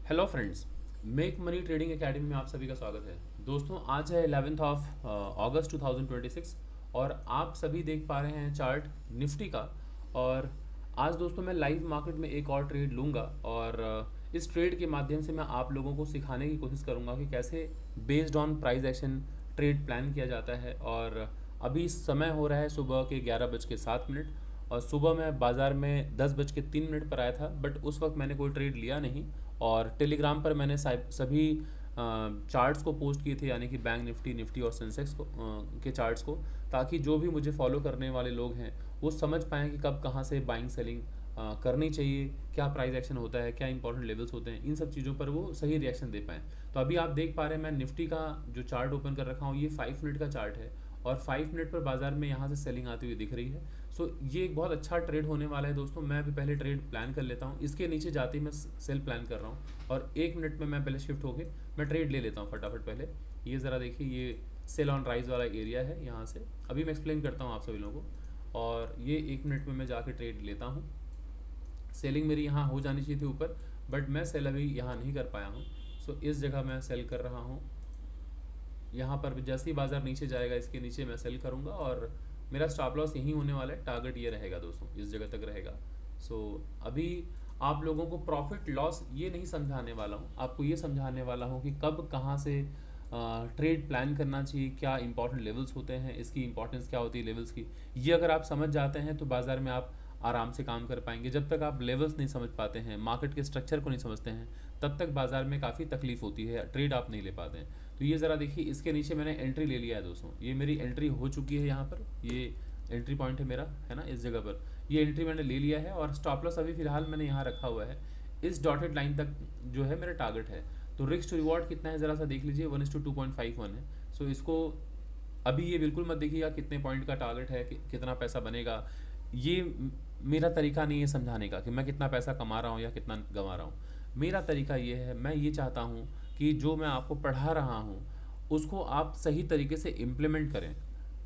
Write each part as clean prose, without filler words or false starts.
Hello friends. Make money trading academy में आप सभी का स्वागत है। दोस्तों आज है 11th ऑफ अगस्त 2026 और आप सभी देख पा रहे हैं चार्ट निफ्टी का। और आज दोस्तों मैं लाइव मार्केट में एक और ट्रेड लूँगा और इस ट्रेड के माध्यम से मैं आप लोगों को सिखाने की कोशिश करूँगा कि कैसे based on price action trade plan किया जाता है। और अभी समय हो रहा है सुबह के 11:07 और सुबह मैं बाज़ार में 10:03 पर आया था, बट उस वक्त मैंने कोई ट्रेड लिया नहीं। और टेलीग्राम पर मैंने सभी चार्ट्स को पोस्ट किए थे, यानी कि बैंक निफ्टी, निफ्टी और सेंसेक्स को के चार्ट्स को, ताकि जो भी मुझे फॉलो करने वाले लोग हैं वो समझ पाएँ कि कब कहाँ से बाइंग सेलिंग करनी चाहिए, क्या प्राइस एक्शन होता है, क्या इंपॉर्टेंट लेवल्स होते हैं, इन सब चीज़ों पर वो सही रिएक्शन दे पाएँ। तो अभी आप देख पा रहे हैं मैं निफ्टी का जो चार्ट ओपन कर रखा हूँ ये 5 मिनट का चार्ट है और 5 मिनट पर बाजार में यहाँ से सेलिंग आती हुई दिख रही है। सो ये एक बहुत अच्छा ट्रेड होने वाला है दोस्तों। मैं अभी पहले ट्रेड प्लान कर लेता हूँ, इसके नीचे जाते ही मैं सेल प्लान कर रहा हूँ और 1 मिनट में मैं पहले शिफ्ट होके मैं ट्रेड ले लेता हूँ फटाफट। पहले ये ज़रा देखिए, ये सेल ऑन राइज वाला एरिया है यहाँ से। अभी मैं एक्सप्लेन करता हूँ आप सभी लोगों को। और ये 1 मिनट में मैं जाके ट्रेड लेता हूँ। सेलिंग मेरी यहाँ हो जानी चाहिए थी ऊपर, बट मैं सेल अभी यहाँ नहीं कर पाया हूँ। सो इस जगह मैं सेल कर रहा हूँ। यहाँ पर जैसे ही बाज़ार नीचे जाएगा इसके नीचे मैं सेल करूँगा और मेरा स्टॉप लॉस यहीं होने वाला है। टारगेट ये रहेगा दोस्तों, इस जगह तक रहेगा। सो अभी आप लोगों को प्रॉफिट लॉस ये नहीं समझाने वाला हूँ, आपको ये समझाने वाला हूँ कि कब कहाँ से ट्रेड प्लान करना चाहिए, क्या इंपॉर्टेंट लेवल्स होते हैं, इसकी इंपॉर्टेंस क्या होती है लेवल्स की। ये अगर आप समझ जाते हैं तो बाज़ार में आप आराम से काम कर पाएंगे। जब तक आप लेवल्स नहीं समझ पाते हैं, मार्केट के स्ट्रक्चर को नहीं समझते हैं, तब तक बाज़ार में काफ़ी तकलीफ होती है, ट्रेड आप नहीं ले पाते हैं। तो ये ज़रा देखिए, इसके नीचे मैंने एंट्री ले लिया है दोस्तों। ये मेरी एंट्री हो चुकी है यहाँ पर, ये एंट्री पॉइंट है मेरा, है ना। इस जगह पर ये एंट्री मैंने ले लिया है और स्टॉप लॉस अभी फ़िलहाल मैंने यहाँ रखा हुआ है। इस डॉटेड लाइन तक जो है मेरा टारगेट है। तो रिस्क टू रिवॉर्ड कितना है ज़रा सा देख लीजिए, 1:2.51 है। सो इसको अभी ये बिल्कुल मत देखिएगा कितने पॉइंट का टारगेट है, कितना पैसा बनेगा। ये मेरा तरीका नहीं है समझाने का कि मैं कितना पैसा कमा रहा हूँ या कितना गंवा रहा हूँ। मेरा तरीका ये है, मैं ये चाहता हूँ कि जो मैं आपको पढ़ा रहा हूँ उसको आप सही तरीके से इम्प्लीमेंट करें।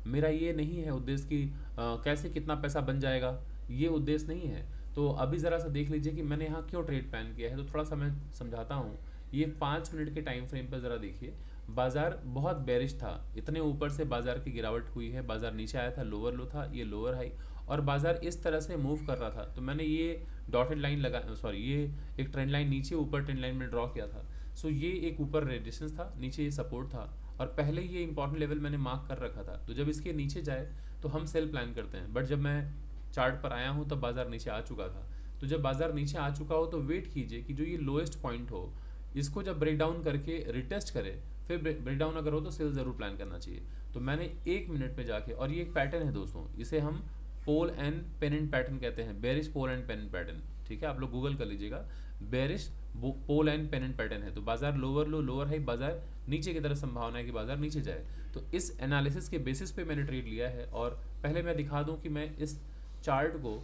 मेरा ये नहीं है उद्देश्य कि कैसे कितना पैसा बन जाएगा, ये उद्देश्य नहीं है। तो अभी ज़रा सा देख लीजिए कि मैंने यहाँ क्यों ट्रेड प्लान किया है, तो थोड़ा सा मैं समझाता हूँ। ये 5 मिनट के टाइम फ्रेम पर ज़रा देखिए, बाज़ार बहुत बेरिश था, इतने ऊपर से बाज़ार की गिरावट हुई है, बाज़ार नीचे आया था, लोअर लो था, ये लोअर हाई, और बाज़ार इस तरह से मूव कर रहा था। तो मैंने ये डॉटेड लाइन लगा, सॉरी, ये एक ट्रेंड लाइन नीचे ऊपर ट्रेंड लाइन में ड्रॉ किया था। सो ये एक ऊपर रेजिस्टेंस था, नीचे ये सपोर्ट था और पहले ये इंपॉर्टेंट लेवल मैंने मार्क कर रखा था। तो जब इसके नीचे जाए तो हम सेल प्लान करते हैं, बट जब मैं चार्ट पर आया हूँ तब बाज़ार नीचे आ चुका था। तो जब बाज़ार नीचे आ चुका हो तो वेट कीजिए कि जो ये लोएस्ट पॉइंट हो इसको जब ब्रेक डाउन करके रिटेस्ट करे, फिर ब्रेक डाउन अगर हो तो सेल ज़रूर प्लान करना चाहिए। तो मैंने 1 मिनट में जाके, और ये एक पैटर्न है दोस्तों, इसे हम पोल एंड पेनेंट पैटर्न कहते हैं, bearish pole and pennant pattern. ठीक है, आप लोग गूगल कर लीजिएगा, bearish pole and pennant pattern है। तो बाजार लोअर लो, लोअर हाई, बाजार नीचे की तरफ संभावना है कि बाजार नीचे जाए। तो इस एनालिसिस के बेसिस पे मैंने ट्रेड लिया है। और पहले मैं दिखा दूं कि मैं इस चार्ट को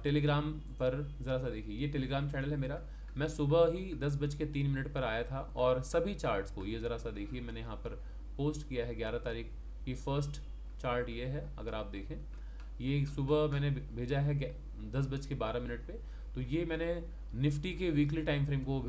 टेलीग्राम पर ज़रा सा देखिए, ये टेलीग्राम चैनल है मेरा। मैं सुबह ही 10:03 पर आया था और सभी चार्ट्स को, ये ज़रा सा देखिए, मैंने यहाँ पर पोस्ट किया है 11 तारीख की। फर्स्ट चार्ट ये है, अगर आप देखें, ये सुबह मैंने भेजा है 10:12 पे। तो ये मैंने निफ्टी के वीकली टाइम फ्रेम को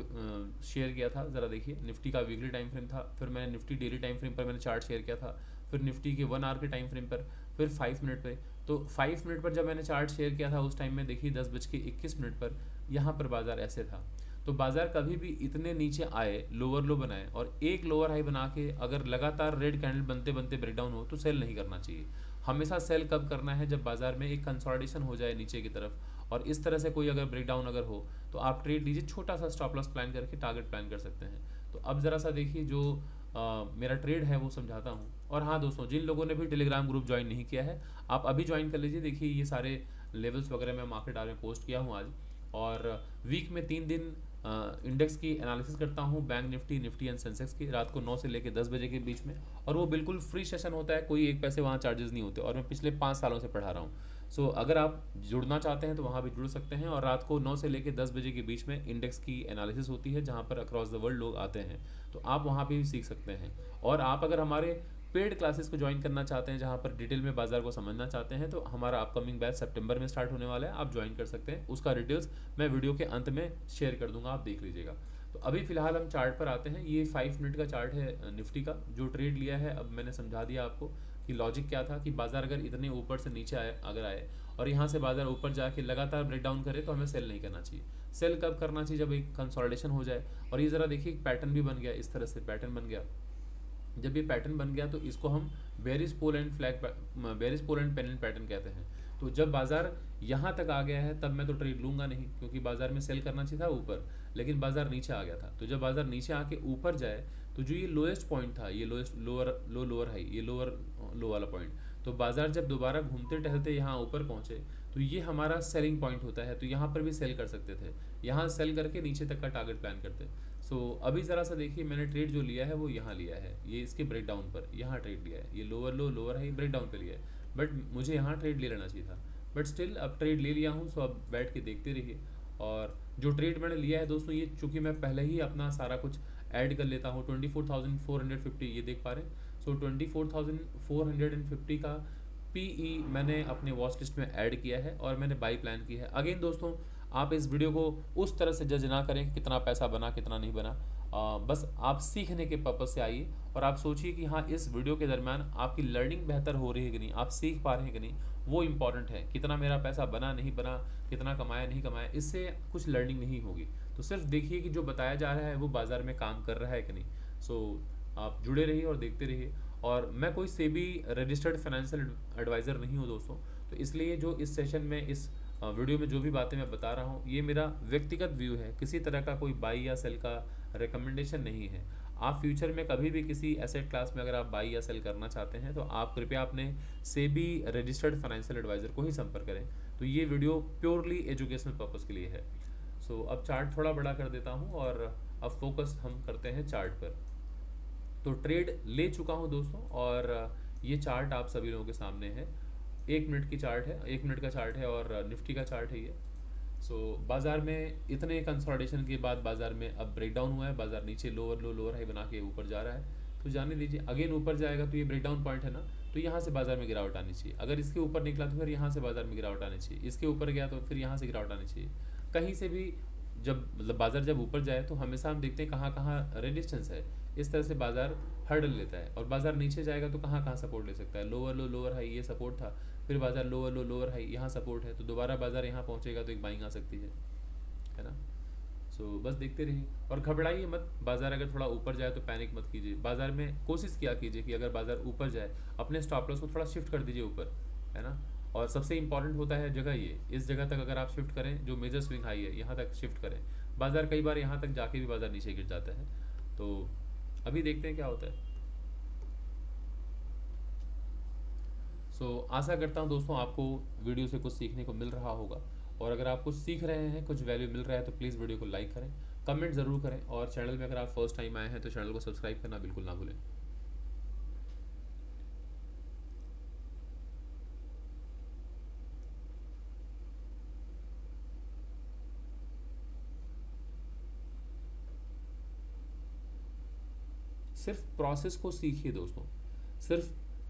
शेयर किया था। ज़रा देखिए, निफ्टी का वीकली टाइम फ्रेम था, फिर मैंने निफ्टी डेली टाइम फ्रेम पर मैंने चार्ट शेयर किया था, फिर निफ्टी के 1 आवर के टाइम फ्रेम पर, फिर 5 मिनट पे। तो 5 मिनट पर जब मैंने चार्ट शेयर किया था उस टाइम में देखिए 10:21 पर यहाँ पर बाज़ार ऐसे था। तो बाज़ार कभी भी इतने नीचे आए, लोअर लो बनाए और एक लोअर हाई बना के अगर लगातार रेड कैंडल बनते बनते ब्रेकडाउन हो तो सेल नहीं करना चाहिए। हमेशा सेल कब करना है, जब बाज़ार में एक कंसोलिडेशन हो जाए नीचे की तरफ और इस तरह से कोई अगर ब्रेकडाउन अगर हो तो आप ट्रेड लीजिए, छोटा सा स्टॉप लॉस प्लान करके टारगेट प्लान कर सकते हैं। तो अब ज़रा सा देखिए जो मेरा ट्रेड है वो समझाता हूँ। और हाँ दोस्तों, जिन लोगों ने भी टेलीग्राम ग्रुप ज्वाइन नहीं किया है, आप अभी ज्वाइन कर लीजिए। देखिए ये सारे लेवल्स वगैरह मैं मार्केट आवर में पोस्ट किया हूँ आज। और वीक में 3 दिन इंडेक्स की एनालिसिस करता हूँ, bank Nifty, Nifty and Sensex की, रात को 9 से लेकर 10 बजे के बीच में। और वो बिल्कुल फ्री सेशन होता है, कोई एक पैसे वहाँ चार्जेस नहीं होते, और मैं पिछले 5 सालों से पढ़ा रहा हूँ। सो अगर आप जुड़ना चाहते हैं तो वहाँ भी जुड़ सकते हैं। और रात को 9 से लेकर 10 बजे के बीच में इंडेक्स की एनालिसिस होती है, जहाँ पर अक्रॉस द वर्ल्ड लोग आते हैं, तो आप वहाँ भी सीख सकते हैं। और आप अगर हमारे पेड क्लासेस को ज्वाइन करना चाहते हैं, जहाँ पर डिटेल में बाजार को समझना चाहते हैं, तो हमारा अपकमिंग बैच सितंबर में स्टार्ट होने वाला है, आप ज्वाइन कर सकते हैं। उसका डिटेल्स मैं वीडियो के अंत में शेयर कर दूंगा, आप देख लीजिएगा। तो अभी फ़िलहाल हम चार्ट पर आते हैं। ये 5 मिनट का चार्ट है निफ्टी का, जो ट्रेड लिया है। अब मैंने समझा दिया आपको कि लॉजिक क्या था, कि बाजार अगर इतने ऊपर से नीचे आए, अगर आए और यहाँ से बाजार ऊपर जाके लगातार ब्रेक डाउन करे, तो हमें सेल नहीं करना चाहिए। सेल कब करना चाहिए? जब एक कंसोलिडेशन हो जाए। और ये ज़रा देखिए, एक पैटर्न भी बन गया, इस तरह से पैटर्न बन गया। जब ये पैटर्न बन गया तो इसको हम bearish pole and pennant pattern कहते हैं। तो जब बाजार यहाँ तक आ गया है, तब मैं तो ट्रेड लूंगा नहीं, क्योंकि बाजार में सेल करना चाहिए था ऊपर, लेकिन बाजार नीचे आ गया था। तो जब बाजार नीचे आके ऊपर जाए, तो जो ये लोएस्ट पॉइंट था, ये लोएस्ट लोअर हाई, ये लोअर लो वाला पॉइंट, तो बाजार जब दोबारा घूमते टहलते यहाँ ऊपर पहुंचे, तो ये हमारा सेलिंग पॉइंट होता है। तो यहाँ पर भी सेल कर सकते थे, यहाँ सेल करके नीचे तक का टारगेट प्लान करते। सो अभी ज़रा सा देखिए, मैंने ट्रेड जो लिया है वो यहाँ लिया है, ये इसके ब्रेक डाउन पर यहाँ ट्रेड लिया है। ये lower low lower high break down पे लिया है, बट मुझे यहाँ ट्रेड ले लेना चाहिए था। बट स्टिल अब ट्रेड ले लिया हूँ, सो अब बैठ के देखते रहिए। और जो ट्रेड मैंने लिया है दोस्तों, ये चूँकि मैं पहले ही अपना सारा कुछ ऐड कर लेता हूँ। 24,450 ये देख पा रहे हैं। सो 24,450 का पीई मैंने अपने वॉच लिस्ट में ऐड किया है और मैंने बाई प्लान की है। अगेन दोस्तों, आप इस वीडियो को उस तरह से जज ना करें कि कितना पैसा बना कितना नहीं बना। बस आप सीखने के पर्पज़ से आइए और आप सोचिए कि हाँ, इस वीडियो के दरमियान आपकी लर्निंग बेहतर हो रही है कि नहीं, आप सीख पा रहे हैं कि नहीं, वो इम्पॉर्टेंट है। कितना मेरा पैसा बना नहीं बना, कितना कमाया नहीं कमाया, इससे कुछ लर्निंग नहीं होगी। तो सिर्फ देखिए कि जो बताया जा रहा है वो बाज़ार में काम कर रहा है कि नहीं। सो आप जुड़े रहिए और देखते रहिए। और मैं कोई सेबी रजिस्टर्ड फाइनेंशियल एडवाइज़र नहीं हूँ दोस्तों, तो इसलिए जो इस सेशन में, इस वीडियो में जो भी बातें मैं बता रहा हूँ, ये मेरा व्यक्तिगत व्यू है, किसी तरह का कोई बाई या सेल का रिकमेंडेशन नहीं है। आप फ्यूचर में कभी भी किसी एसेट क्लास में अगर आप बाई या सेल करना चाहते हैं, तो आप कृपया अपने सेबी रजिस्टर्ड फाइनेंशियल एडवाइज़र को ही संपर्क करें। तो ये वीडियो प्योरली एजुकेशनल पर्पज़ के लिए है। सो अब चार्ट थोड़ा बड़ा कर देता हूँ और अब फोकस हम करते हैं चार्ट पर। तो ट्रेड ले चुका हूँ दोस्तों, और ये चार्ट आप सभी लोगों के सामने है। 1 मिनट की चार्ट है, 1 मिनट का चार्ट है और निफ्टी का चार्ट है ये। सो बाज़ार में इतने कंसोलिडेशन के बाद बाज़ार में अब ब्रेकडाउन हुआ है, बाज़ार नीचे लोअर लो लोअर हाई बना के ऊपर जा रहा है। तो जाने दीजिए, अगेन ऊपर जाएगा तो ये ब्रेकडाउन पॉइंट है ना, तो यहाँ से बाज़ार में गिरावट आनी चाहिए। अगर इसके ऊपर निकला तो फिर यहाँ से बाज़ार में गिरावट आनी चाहिए। इसके ऊपर गया तो फिर यहाँ से गिरावट आनी चाहिए। कहीं से भी जब मतलब बाज़ार जब ऊपर जाए, तो हमेशा हम देखते हैं कहाँ कहाँ रेजिस्टेंस है। इस तरह से बाज़ार हर्डल लेता है। और बाज़ार नीचे जाएगा तो कहाँ कहाँ सपोर्ट ले सकता है। लोअर लो लोअर हाई ये सपोर्ट था, फिर बाज़ार लोअर लो लोअर हाई यहाँ सपोर्ट है, तो दोबारा बाज़ार यहाँ पहुँचेगा तो एक बाइंग आ सकती है ना। सो बस देखते रहिए और घबराइए मत। बाज़ार अगर थोड़ा ऊपर जाए तो पैनिक मत कीजिए। बाज़ार में कोशिश किया कीजिए कि अगर बाज़ार ऊपर जाए, अपने स्टॉप लॉस को थोड़ा शिफ्ट कर दीजिए ऊपर, है ना। और सबसे इंपॉर्टेंट होता है जगह, ये इस जगह तक अगर आप शिफ्ट करें, जो मेजर स्विंग हाई है यहाँ तक शिफ्ट करें। बाज़ार कई बार यहाँ तक जाके भी बाज़ार नीचे गिर जाता है। तो अभी देखते हैं क्या होता है। सो आशा करता हूँ दोस्तों, आपको वीडियो से कुछ सीखने को मिल रहा होगा। और अगर आप कुछ सीख रहे हैं, कुछ वैल्यू मिल रहा है, तो प्लीज़ वीडियो को लाइक करें, कमेंट ज़रूर करें, और चैनल में अगर आप फर्स्ट टाइम आए हैं तो चैनल को सब्सक्राइब करना बिल्कुल ना भूलें। सिर्फ प्रोसेस को सीखिए दोस्तों, सिर्फ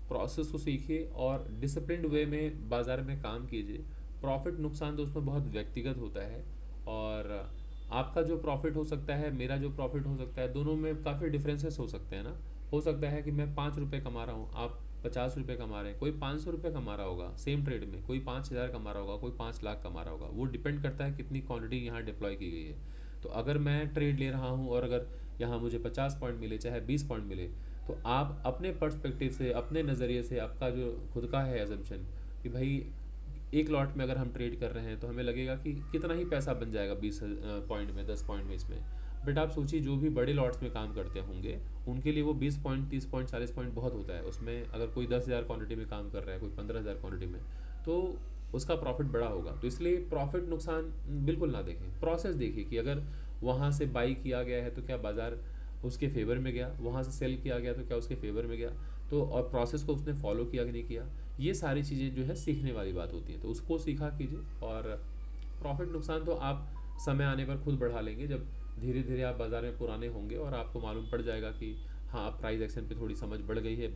प्रोसेस को सीखिए और डिसिप्लिन्ड वे में बाज़ार में काम कीजिए। प्रॉफिट नुकसान दोस्तों बहुत व्यक्तिगत होता है, और आपका जो प्रॉफिट हो सकता है, मेरा जो प्रॉफिट हो सकता है, दोनों में काफ़ी डिफरेंसेस हो सकते हैं ना। हो सकता है कि मैं 5 रुपये कमा रहा हूँ, आप 50 रुपये कमा रहे हैं, कोई 500 रुपये कमा रहा होगा सेम ट्रेड में, कोई 5,000 कमा रहा होगा, कोई 5 लाख कमा रहा होगा। वो डिपेंड करता है कितनी क्वांटिटी यहाँ डिप्लॉय की गई है। तो अगर मैं ट्रेड ले रहा हूँ और अगर यहाँ मुझे 50 पॉइंट मिले चाहे 20 पॉइंट मिले, तो आप अपने पर्सपेक्टिव से, अपने नज़रिए से, आपका जो खुद का है एजम्पशन कि भाई एक लॉट में अगर हम ट्रेड कर रहे हैं तो हमें लगेगा कि कितना ही पैसा बन जाएगा 20 पॉइंट में, 10 पॉइंट में इसमें। बट आप सोचिए, जो भी बड़े लॉट्स में काम करते होंगे उनके लिए वो 20 पॉइंट 30 पॉइंट 40 पॉइंट बहुत होता है। उसमें अगर कोई 10,000 क्वान्टिटी में काम कर रहा है, कोई 15,000 क्वान्टिटी में, तो उसका प्रॉफिट बड़ा होगा। तो इसलिए प्रॉफिट नुकसान बिल्कुल ना देखें, प्रोसेस देखिए कि अगर वहाँ से बाई किया गया है तो क्या बाज़ार उसके फेवर में गया, वहाँ से सेल किया गया तो क्या उसके फेवर में गया, तो और प्रोसेस को उसने फॉलो किया कि नहीं किया। ये सारी चीज़ें जो है सीखने वाली बात होती हैं, तो उसको सीखा कीजिए। और प्रॉफिट नुकसान तो आप समय आने पर खुद बढ़ा लेंगे, जब धीरे धीरे आप बाज़ार में पुराने होंगे और आपको मालूम पड़ जाएगा कि हाँ, अब प्राइस एक्शन पे थोड़ी समझ बढ़ गई है,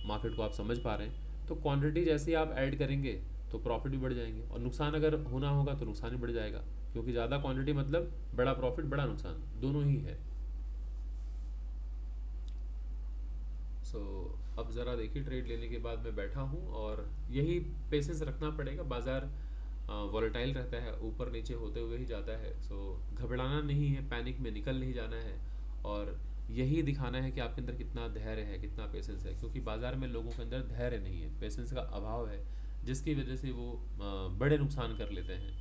मार्केट को आप समझ पा रहे हैं। तो क्वांटिटी जैसे ही आप ऐड करेंगे तो प्रॉफिट भी बढ़ जाएंगे, और नुकसान अगर होना होगा तो नुकसान भी बढ़ जाएगा, क्योंकि ज़्यादा क्वांटिटी मतलब बड़ा प्रॉफिट बड़ा नुकसान, दोनों ही है। सो अब ज़रा देखिए, ट्रेड लेने के बाद मैं बैठा हूँ, और यही पेशेंस रखना पड़ेगा। बाज़ार वॉलेटाइल रहता है, ऊपर नीचे होते हुए ही जाता है। सो घबराना नहीं है, पैनिक में निकल नहीं जाना है, और यही दिखाना है कि आपके अंदर कितना धैर्य है, कितना पेशेंस है, क्योंकि बाज़ार में लोगों के अंदर धैर्य नहीं है, पेशेंस का अभाव है, जिसकी वजह से वो बड़े नुकसान कर लेते हैं,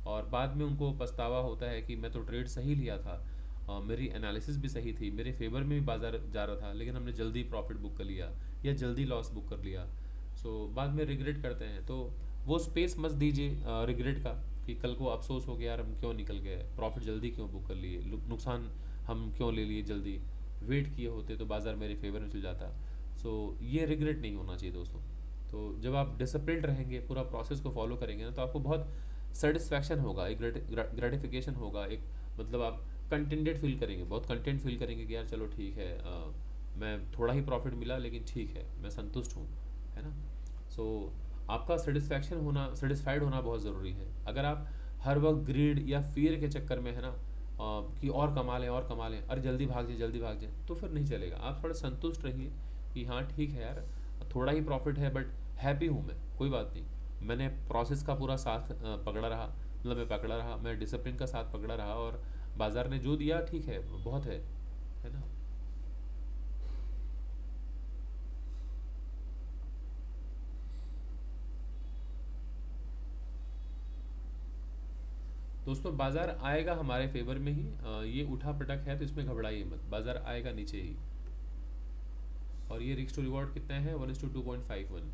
और बाद में उनको पछतावा होता है कि मैं तो ट्रेड सही लिया था, मेरी एनालिसिस भी सही थी, मेरे फेवर में भी बाजार जा रहा था, लेकिन हमने जल्दी प्रॉफिट बुक कर लिया या जल्दी लॉस बुक कर लिया। सो बाद में रिग्रेट करते हैं। तो वो स्पेस मत दीजिए रिग्रेट का, कि कल को अफसोस हो गया यार हम क्यों निकल गए, प्रॉफिट जल्दी क्यों बुक कर लिए, नुकसान हम क्यों ले लिए जल्दी, वेट किए होते तो बाज़ार मेरे फेवर में चल जाता। सो ये रिग्रेट नहीं होना चाहिए दोस्तों। तो जब आप डिसिप्लिन रहेंगे, पूरा प्रोसेस को फॉलो करेंगे ना, तो आपको बहुत सेटिस्फैक्शन होगा, एक ग्रेटिफिकेशन होगा, एक मतलब आप कंटेंटेड फील करेंगे, बहुत कंटेंट फील करेंगे कि यार चलो ठीक है, मैं थोड़ा ही प्रॉफिट मिला लेकिन ठीक है, मैं संतुष्ट हूँ, है ना। सो आपका सेटिस्फैक्शन होना, सेटिस्फाइड होना बहुत ज़रूरी है। अगर आप हर वक्त ग्रीड या फियर के चक्कर में है ना, कि और कमा लें और कमा लें, अरे जल्दी भाग जाए जल्दी भाग जाए, तो फिर नहीं चलेगा। आप थोड़ा संतुष्ट रहिए कि हाँ ठीक है यार, थोड़ा ही प्रॉफिट है बट हैप्पी हूँ मैं, कोई बात नहीं, मैंने प्रोसेस का पूरा साथ पकड़ा रहा, मतलब मैं पकड़ा रहा, मैं डिसिप्लिन का साथ पकड़ा रहा, और बाजार ने जो दिया ठीक है, बहुत है ना। दोस्तों बाजार आएगा हमारे फेवर में ही, ये उठा पटक है तो इसमें घबराइए मत, बाजार आएगा नीचे ही। और ये रिस्क टू रिवॉर्ड कितना है, 1:2.51।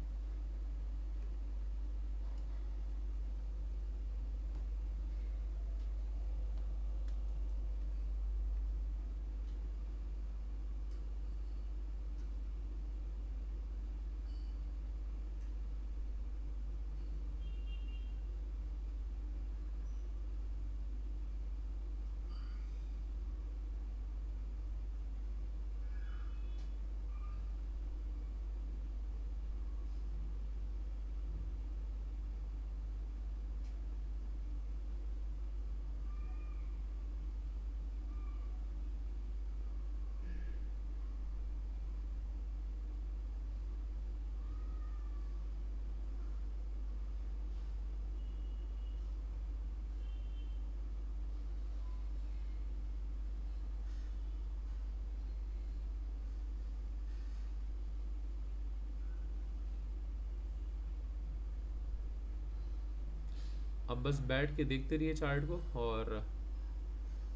अब बस बैठ के देखते रहिए चार्ट को, और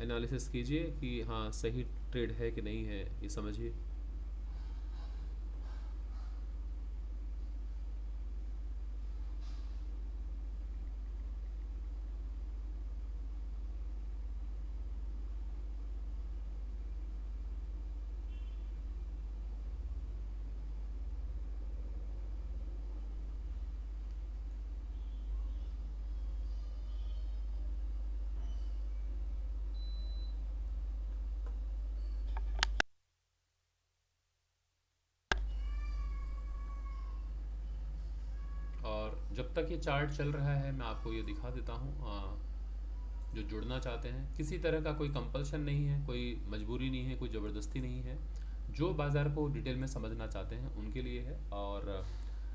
एनालिसिस कीजिए कि हाँ सही ट्रेड है कि नहीं है, ये समझिए। और जब तक ये चार्ट चल रहा है मैं आपको ये दिखा देता हूँ, जो जुड़ना चाहते हैं, किसी तरह का कोई कंपल्शन नहीं है, कोई मजबूरी नहीं है, कोई ज़बरदस्ती नहीं है। जो बाज़ार को डिटेल में समझना चाहते हैं उनके लिए है, और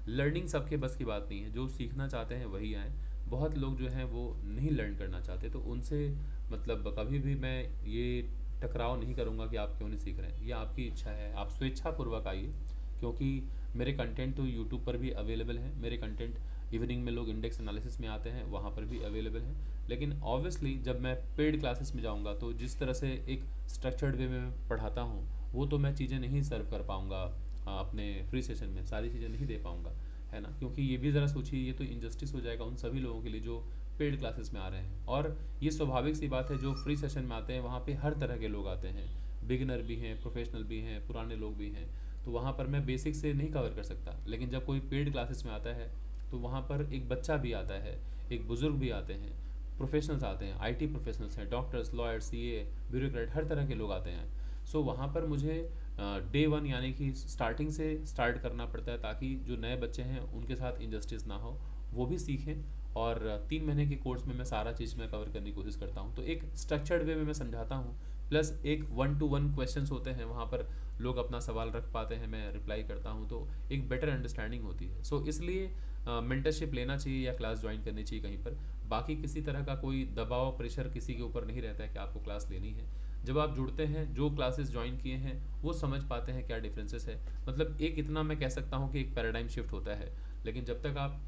लर्निंग सबके बस की बात नहीं है, जो सीखना चाहते हैं वही आएँ। बहुत लोग जो हैं वो नहीं लर्न करना चाहते, तो उनसे मतलब कभी भी मैं ये टकराव नहीं करूँगा कि आप क्यों नहीं सीख रहे हैं, ये आपकी इच्छा है, आप स्वेच्छापूर्वक आइए। क्योंकि मेरे कंटेंट तो यूट्यूब पर भी अवेलेबल हैं, मेरे कंटेंट इवनिंग में लोग इंडेक्स एनालिसिस में आते हैं वहाँ पर भी अवेलेबल है। लेकिन ऑब्वियसली जब मैं पेड क्लासेस में जाऊँगा तो जिस तरह से एक स्ट्रक्चर्ड वे में पढ़ाता हूँ, वो तो मैं चीज़ें नहीं सर्व कर पाऊँगा अपने फ्री सेशन में, सारी चीज़ें नहीं दे पाऊँगा, है ना। क्योंकि ये भी ज़रा सोचिए, ये तो इनजस्टिस हो जाएगा उन सभी लोगों के लिए जो पेड क्लासेस में आ रहे हैं। और ये स्वाभाविक सी बात है, जो फ्री सेशन में आते हैं वहाँ पे हर तरह के लोग आते हैं, बिगिनर भी हैं, प्रोफेशनल भी हैं, पुराने लोग भी हैं, तो वहाँ पर मैं बेसिक से नहीं कवर कर सकता। लेकिन जब कोई पेड क्लासेस में आता है तो वहाँ पर एक बच्चा भी आता है, एक बुज़ुर्ग भी आते हैं, प्रोफेशनल्स आते हैं, आईटी प्रोफेशनल्स हैं, डॉक्टर्स, लॉयर्स, सीए, ब्यूरोक्रेट, हर तरह के लोग आते हैं। सो वहाँ पर मुझे डे वन यानी कि स्टार्टिंग से स्टार्ट करना पड़ता है, ताकि जो नए बच्चे हैं उनके साथ इनजस्टिस ना हो, वो भी सीखें। और 3 महीने के कोर्स में मैं सारा चीज़ मैं कवर करने की कोशिश करता हूँ, तो एक स्ट्रक्चर्ड वे में मैं समझाता हूँ। प्लस एक 1-to-1 क्वेश्चंस होते हैं, वहाँ पर लोग अपना सवाल रख पाते हैं, मैं रिप्लाई करता हूँ, तो एक बेटर अंडरस्टैंडिंग होती है। सो इसलिए मेंटरशिप लेना चाहिए या क्लास ज्वाइन करनी चाहिए कहीं पर। बाकी किसी तरह का कोई दबाव प्रेशर किसी के ऊपर नहीं रहता है कि आपको क्लास लेनी है। जब आप जुड़ते हैं, जो क्लासेस ज्वाइन किए हैं वो समझ पाते हैं क्या डिफरेंसेस है। मतलब एक इतना मैं कह सकता हूँ कि एक पैराडाइम शिफ्ट होता है। लेकिन जब तक आप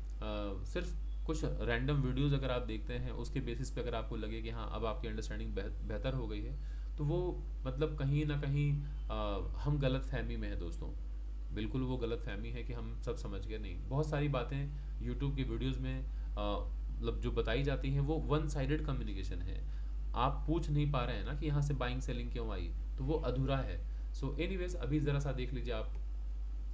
सिर्फ कुछ रैंडम वीडियोस अगर आप देखते हैं, उसके बेसिस पे अगर आपको लगे कि हाँ अब आपकी अंडरस्टैंडिंग बेहतर हो गई है, तो वो मतलब कहीं ना कहीं हम गलत फहमी में है दोस्तों। बिल्कुल वो गलत फहमी है कि हम सब समझ गए, नहीं। बहुत सारी बातें यूट्यूब की वीडियोस में मतलब जो बताई जाती हैं वो वन साइडेड कम्युनिकेशन है। आप पूछ नहीं पा रहे हैं ना कि यहाँ से बाइंग सेलिंग क्यों आई, तो वो अधूरा है। सो एनीवेज अभी ज़रा सा देख लीजिए आप,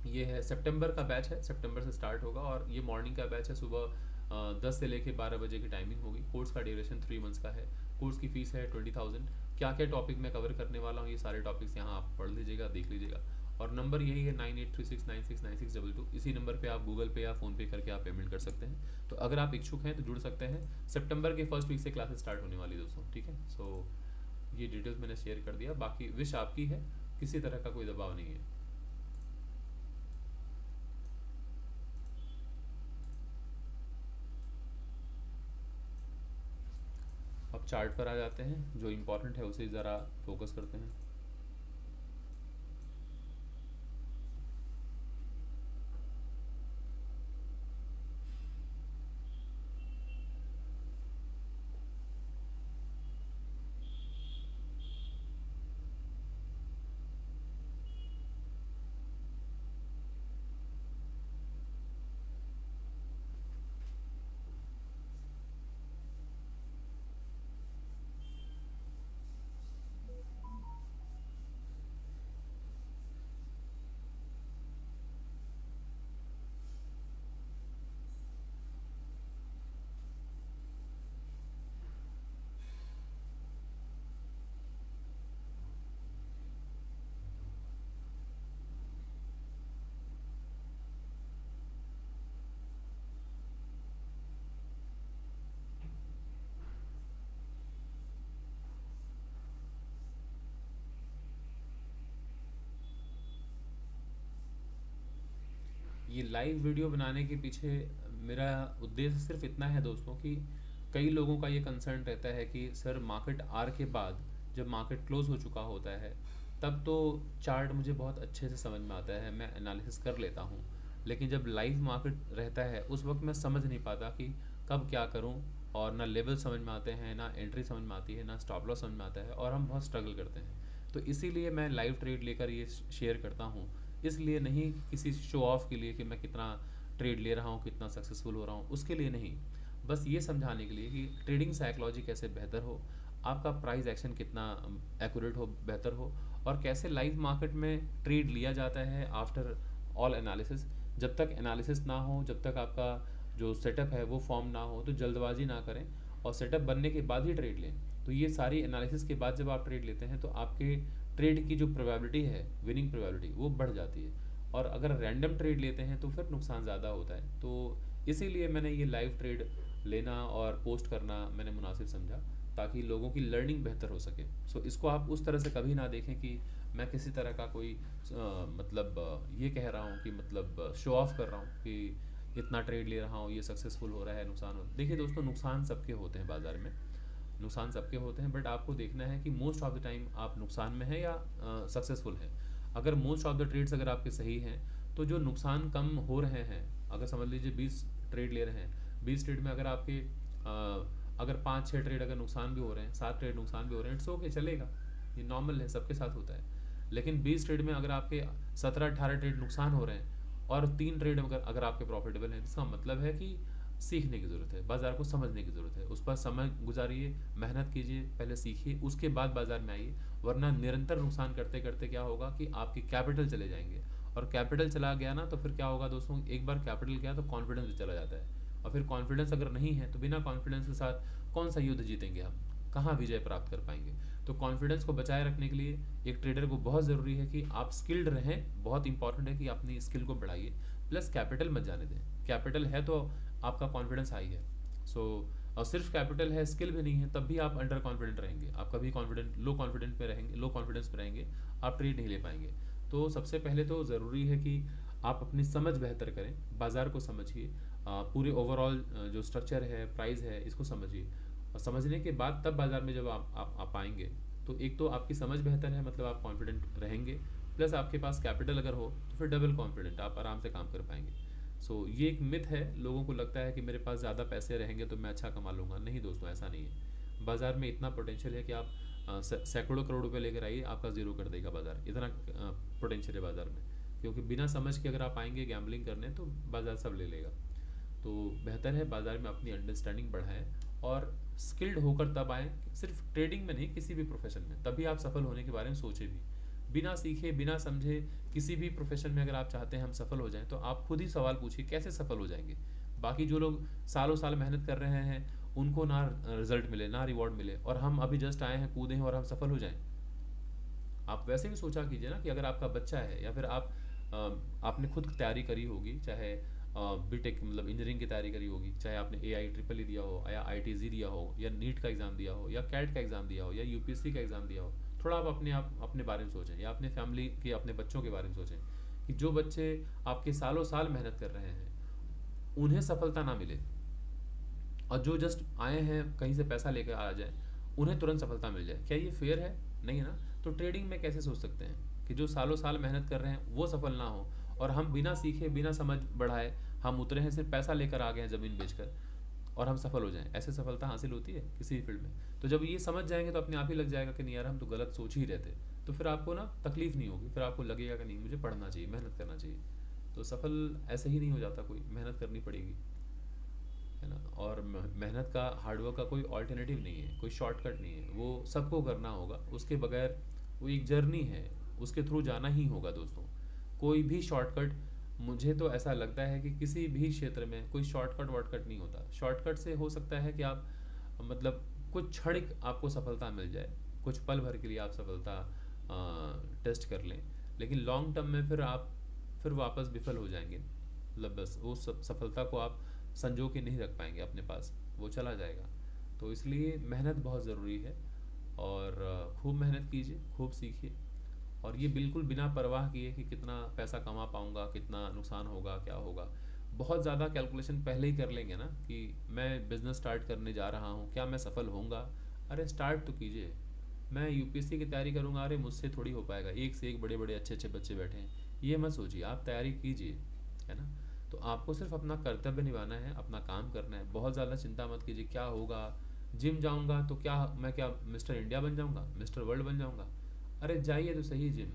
ये है सितंबर का बैच है, सितंबर से स्टार्ट होगा और ये मॉर्निंग का बैच है। सुबह 10 से लेके 12 बजे की टाइमिंग होगी। कोर्स का ड्यूरेशन 3 मंथ्स का है। कोर्स की फ़ीस है 20,000। क्या क्या टॉपिक मैं कवर करने वाला हूँ, ये सारे टॉपिक्स यहाँ आप पढ़ लीजिएगा, देख लीजिएगा। और नंबर यही है 9836969622। इसी नंबर पे आप गूगल पे या फ़ोन पे करके आप पेमेंट कर सकते हैं। तो अगर आप इच्छुक हैं तो जुड़ सकते हैं। सितंबर के फर्स्ट वीक से क्लासेस स्टार्ट होने वाली दोस्तों, ठीक है। सो ये डिटेल्स मैंने शेयर कर दिया, बाकी विश आपकी है, किसी तरह का कोई दबाव नहीं है। अब चार्ट पर आ जाते हैं, जो इम्पोर्टेंट है उसे ज़रा फोकस करते हैं। ये लाइव वीडियो बनाने के पीछे मेरा उद्देश्य सिर्फ इतना है दोस्तों कि कई लोगों का ये कंसर्न रहता है कि सर मार्केट आर के बाद जब मार्केट क्लोज हो चुका होता है तब तो चार्ट मुझे बहुत अच्छे से समझ में आता है, मैं एनालिसिस कर लेता हूँ। लेकिन जब लाइव मार्केट रहता है उस वक्त मैं समझ नहीं पाता कि कब क्या करूँ, और ना लेवल समझ में आते हैं, ना एंट्री समझ में आती है, ना स्टॉप लॉस समझ में आता है, और हम बहुत स्ट्रगल करते हैं। तो इसीलिए मैं लाइव ट्रेड लेकर ये शेयर करता हूँ। इसलिए नहीं किसी शो ऑफ के लिए कि मैं कितना ट्रेड ले रहा हूँ, कितना सक्सेसफुल हो रहा हूँ, उसके लिए नहीं। बस ये समझाने के लिए कि ट्रेडिंग साइकोलॉजी कैसे बेहतर हो, आपका प्राइस एक्शन कितना एक्यूरेट हो, बेहतर हो, और कैसे लाइव मार्केट में ट्रेड लिया जाता है आफ्टर ऑल एनालिसिस। जब तक एनालिसिस ना हो, जब तक आपका जो सेटअप है वो फॉर्म ना हो, तो जल्दबाजी ना करें और सेटअप बनने के बाद ही ट्रेड लें। तो ये सारी एनालिसिस के बाद जब आप ट्रेड लेते हैं तो आपके ट्रेड की जो प्रोबेबिलिटी है, विनिंग प्रोबेबिलिटी, वो बढ़ जाती है। और अगर रैंडम ट्रेड लेते हैं तो फिर नुकसान ज़्यादा होता है। तो इसीलिए मैंने ये लाइव ट्रेड लेना और पोस्ट करना मैंने मुनासिब समझा, ताकि लोगों की लर्निंग बेहतर हो सके। सो इसको आप उस तरह से कभी ना देखें कि मैं किसी तरह का कोई मतलब ये कह रहा हूँ कि मतलब शो ऑफ कर रहा हूँ कि इतना ट्रेड ले रहा हूँ, ये सक्सेसफुल हो रहा है, नुकसान हो। देखिए दोस्तों, नुकसान सबके होते हैं बाज़ार में, नुकसान सबके होते हैं, बट आपको देखना है कि मोस्ट ऑफ द टाइम आप नुकसान में हैं या सक्सेसफुल हैं। अगर मोस्ट ऑफ द ट्रेड्स अगर आपके सही हैं तो जो नुकसान कम हो रहे हैं, अगर समझ लीजिए 20 ट्रेड ले रहे हैं, 20 ट्रेड में अगर आपके अगर 5-6 ट्रेड अगर नुकसान भी हो रहे हैं, 7 ट्रेड नुकसान भी हो रहे हैं, इट्स ओके, चलेगा, ये नॉर्मल है, सबके साथ होता है। लेकिन 20 ट्रेड में अगर आपके 17-18 ट्रेड नुकसान हो रहे हैं और 3 ट्रेड अगर अगर आपके प्रॉफिटेबल हैं, इसका मतलब है कि सीखने की ज़रूरत है, बाज़ार को समझने की ज़रूरत है, उस पर समय गुजारिए, मेहनत कीजिए, पहले सीखिए, उसके बाद बाज़ार में आइए। वरना निरंतर नुकसान करते करते क्या होगा कि आपके कैपिटल चले जाएंगे, और कैपिटल चला गया ना तो फिर क्या होगा दोस्तों, एक बार कैपिटल गया तो कॉन्फिडेंस भी चला जाता है। और फिर कॉन्फिडेंस अगर नहीं है तो बिना कॉन्फिडेंस के साथ कौन सा युद्ध जीतेंगे हम, कहाँ विजय प्राप्त कर पाएंगे। तो कॉन्फिडेंस को बचाए रखने के लिए एक ट्रेडर को बहुत ज़रूरी है कि आप स्किल्ड रहें, बहुत इंपॉर्टेंट है कि अपनी स्किल को बढ़ाइए, प्लस कैपिटल मत जाने दें। कैपिटल है तो आपका कॉन्फिडेंस हाई है। सो और सिर्फ कैपिटल है, स्किल भी नहीं है, तब भी आप अंडर कॉन्फिडेंट रहेंगे, आप कभी कॉन्फिडेंट लो कॉन्फिडेंट में रहेंगे, लो कॉन्फिडेंस में रहेंगे, आप ट्रेड नहीं ले पाएंगे। तो सबसे पहले तो ज़रूरी है कि आप अपनी समझ बेहतर करें, बाज़ार को समझिए, पूरे ओवरऑल जो स्ट्रक्चर है, प्राइस है, इसको समझिए। और समझने के बाद तब बाज़ार में जब आप आएंगे, तो एक तो आपकी समझ बेहतर है, मतलब आप कॉन्फिडेंट रहेंगे, प्लस आपके पास कैपिटल अगर हो तो फिर डबल कॉन्फिडेंट, आप आराम से काम कर पाएंगे। ये एक मिथ है, लोगों को लगता है कि मेरे पास ज़्यादा पैसे रहेंगे तो मैं अच्छा कमा लूँगा। नहीं दोस्तों, ऐसा नहीं है। बाज़ार में इतना पोटेंशियल है कि आप सैकड़ों करोड़ रुपए लेकर आइए, आपका ज़ीरो कर देगा बाज़ार, इतना पोटेंशियल है बाज़ार में। क्योंकि बिना समझ के अगर आप आएंगे गैम्बलिंग करने तो बाज़ार सब ले लेगा। तो बेहतर है बाज़ार में अपनी अंडरस्टैंडिंग बढ़ाएं और स्किल्ड होकर तब आएँ, सिर्फ ट्रेडिंग में नहीं, किसी भी प्रोफेशन में, तभी आप सफल होने के बारे में सोचें भी। बिना सीखे बिना समझे किसी भी प्रोफेशन में अगर आप चाहते हैं हम सफल हो जाएं, तो आप खुद ही सवाल पूछिए कैसे सफल हो जाएंगे। बाकी जो लोग सालों साल मेहनत कर रहे हैं, उनको ना रिजल्ट मिले ना रिवॉर्ड मिले, और हम अभी जस्ट आए हैं, कूदे हैं और हम सफल हो जाएं। आप वैसे भी सोचा कीजिए ना कि अगर आपका बच्चा है, या फिर आपने खुद तैयारी करी होगी, चाहे बीटेक मतलब इंजीनियरिंग की तैयारी करी होगी, चाहे आपने AI ट्रिपल ई दिया हो, या ITZ दिया हो, या नीट का एग्ज़ाम दिया हो, या कैट का एग्ज़ाम दिया हो, या UPSC का एग्ज़ाम दिया हो। थोड़ा आप अपने बारे में सोचें, या अपने फैमिली के अपने बच्चों के बारे में सोचें कि जो बच्चे आपके सालों साल मेहनत कर रहे हैं, उन्हें सफलता ना मिले, और जो जस्ट आए हैं कहीं से पैसा लेकर आ जाए, उन्हें तुरंत सफलता मिल जाए। क्या ये फेयर है? नहीं है ना। तो ट्रेडिंग में कैसे सोच सकते हैं कि जो सालों साल मेहनत कर रहे हैं वो सफल ना हो, और हम बिना सीखे बिना समझ बढ़ाए हम उतरे हैं, सिर्फ पैसा लेकर आ गए हैं ज़मीन बेचकर, और हम सफल हो जाएं? ऐसे सफलता हासिल होती है किसी भी फील्ड में? तो जब ये समझ जाएंगे तो अपने आप ही लग जाएगा कि नहीं यार, हम तो गलत सोच ही रहे थे। तो फिर आपको ना तकलीफ नहीं होगी, फिर आपको लगेगा कि नहीं, मुझे पढ़ना चाहिए, मेहनत करना चाहिए। तो सफल ऐसे ही नहीं हो जाता कोई, मेहनत करनी पड़ेगी, है ना। और मेहनत का, हार्डवर्क का कोई ऑल्टरनेटिव नहीं है, कोई शॉर्टकट नहीं है, वो सबको करना होगा, उसके बगैर वो एक जर्नी है, उसके थ्रू जाना ही होगा दोस्तों। कोई भी शॉर्टकट, मुझे तो ऐसा लगता है कि किसी भी क्षेत्र में कोई शॉर्टकट वॉर्टकट नहीं होता। शॉर्टकट से हो सकता है कि आप मतलब कुछ क्षणिक आपको सफलता मिल जाए, कुछ पल भर के लिए आप सफलता टेस्ट कर लें, लेकिन लॉन्ग टर्म में फिर वापस विफल हो जाएंगे। मतलब बस वो सफलता को आप संजो के नहीं रख पाएंगे अपने पास, वो चला जाएगा। तो इसलिए मेहनत बहुत ज़रूरी है, और खूब मेहनत कीजिए, खूब सीखिए, और ये बिल्कुल बिना परवाह किए कि कितना पैसा कमा पाऊँगा, कितना नुकसान होगा, क्या होगा। बहुत ज़्यादा कैलकुलेशन पहले ही कर लेंगे ना कि मैं बिज़नेस स्टार्ट करने जा रहा हूँ, क्या मैं सफल होऊंगा? अरे स्टार्ट तो कीजिए। मैं UPSC की तैयारी करूँगा, अरे मुझसे थोड़ी हो पाएगा, एक से एक बड़े बड़े अच्छे अच्छे बच्चे बैठे हैं, ये मत सोचिए, आप तैयारी कीजिए, है ना। तो आपको सिर्फ अपना कर्तव्य निभाना है, अपना काम करना है, बहुत ज़्यादा चिंता मत कीजिए क्या होगा। जिम जाऊँगा तो क्या मिस्टर इंडिया बन जाऊँगा, मिस्टर वर्ल्ड बन जाऊँगा? अरे जाइए तो सही जिम,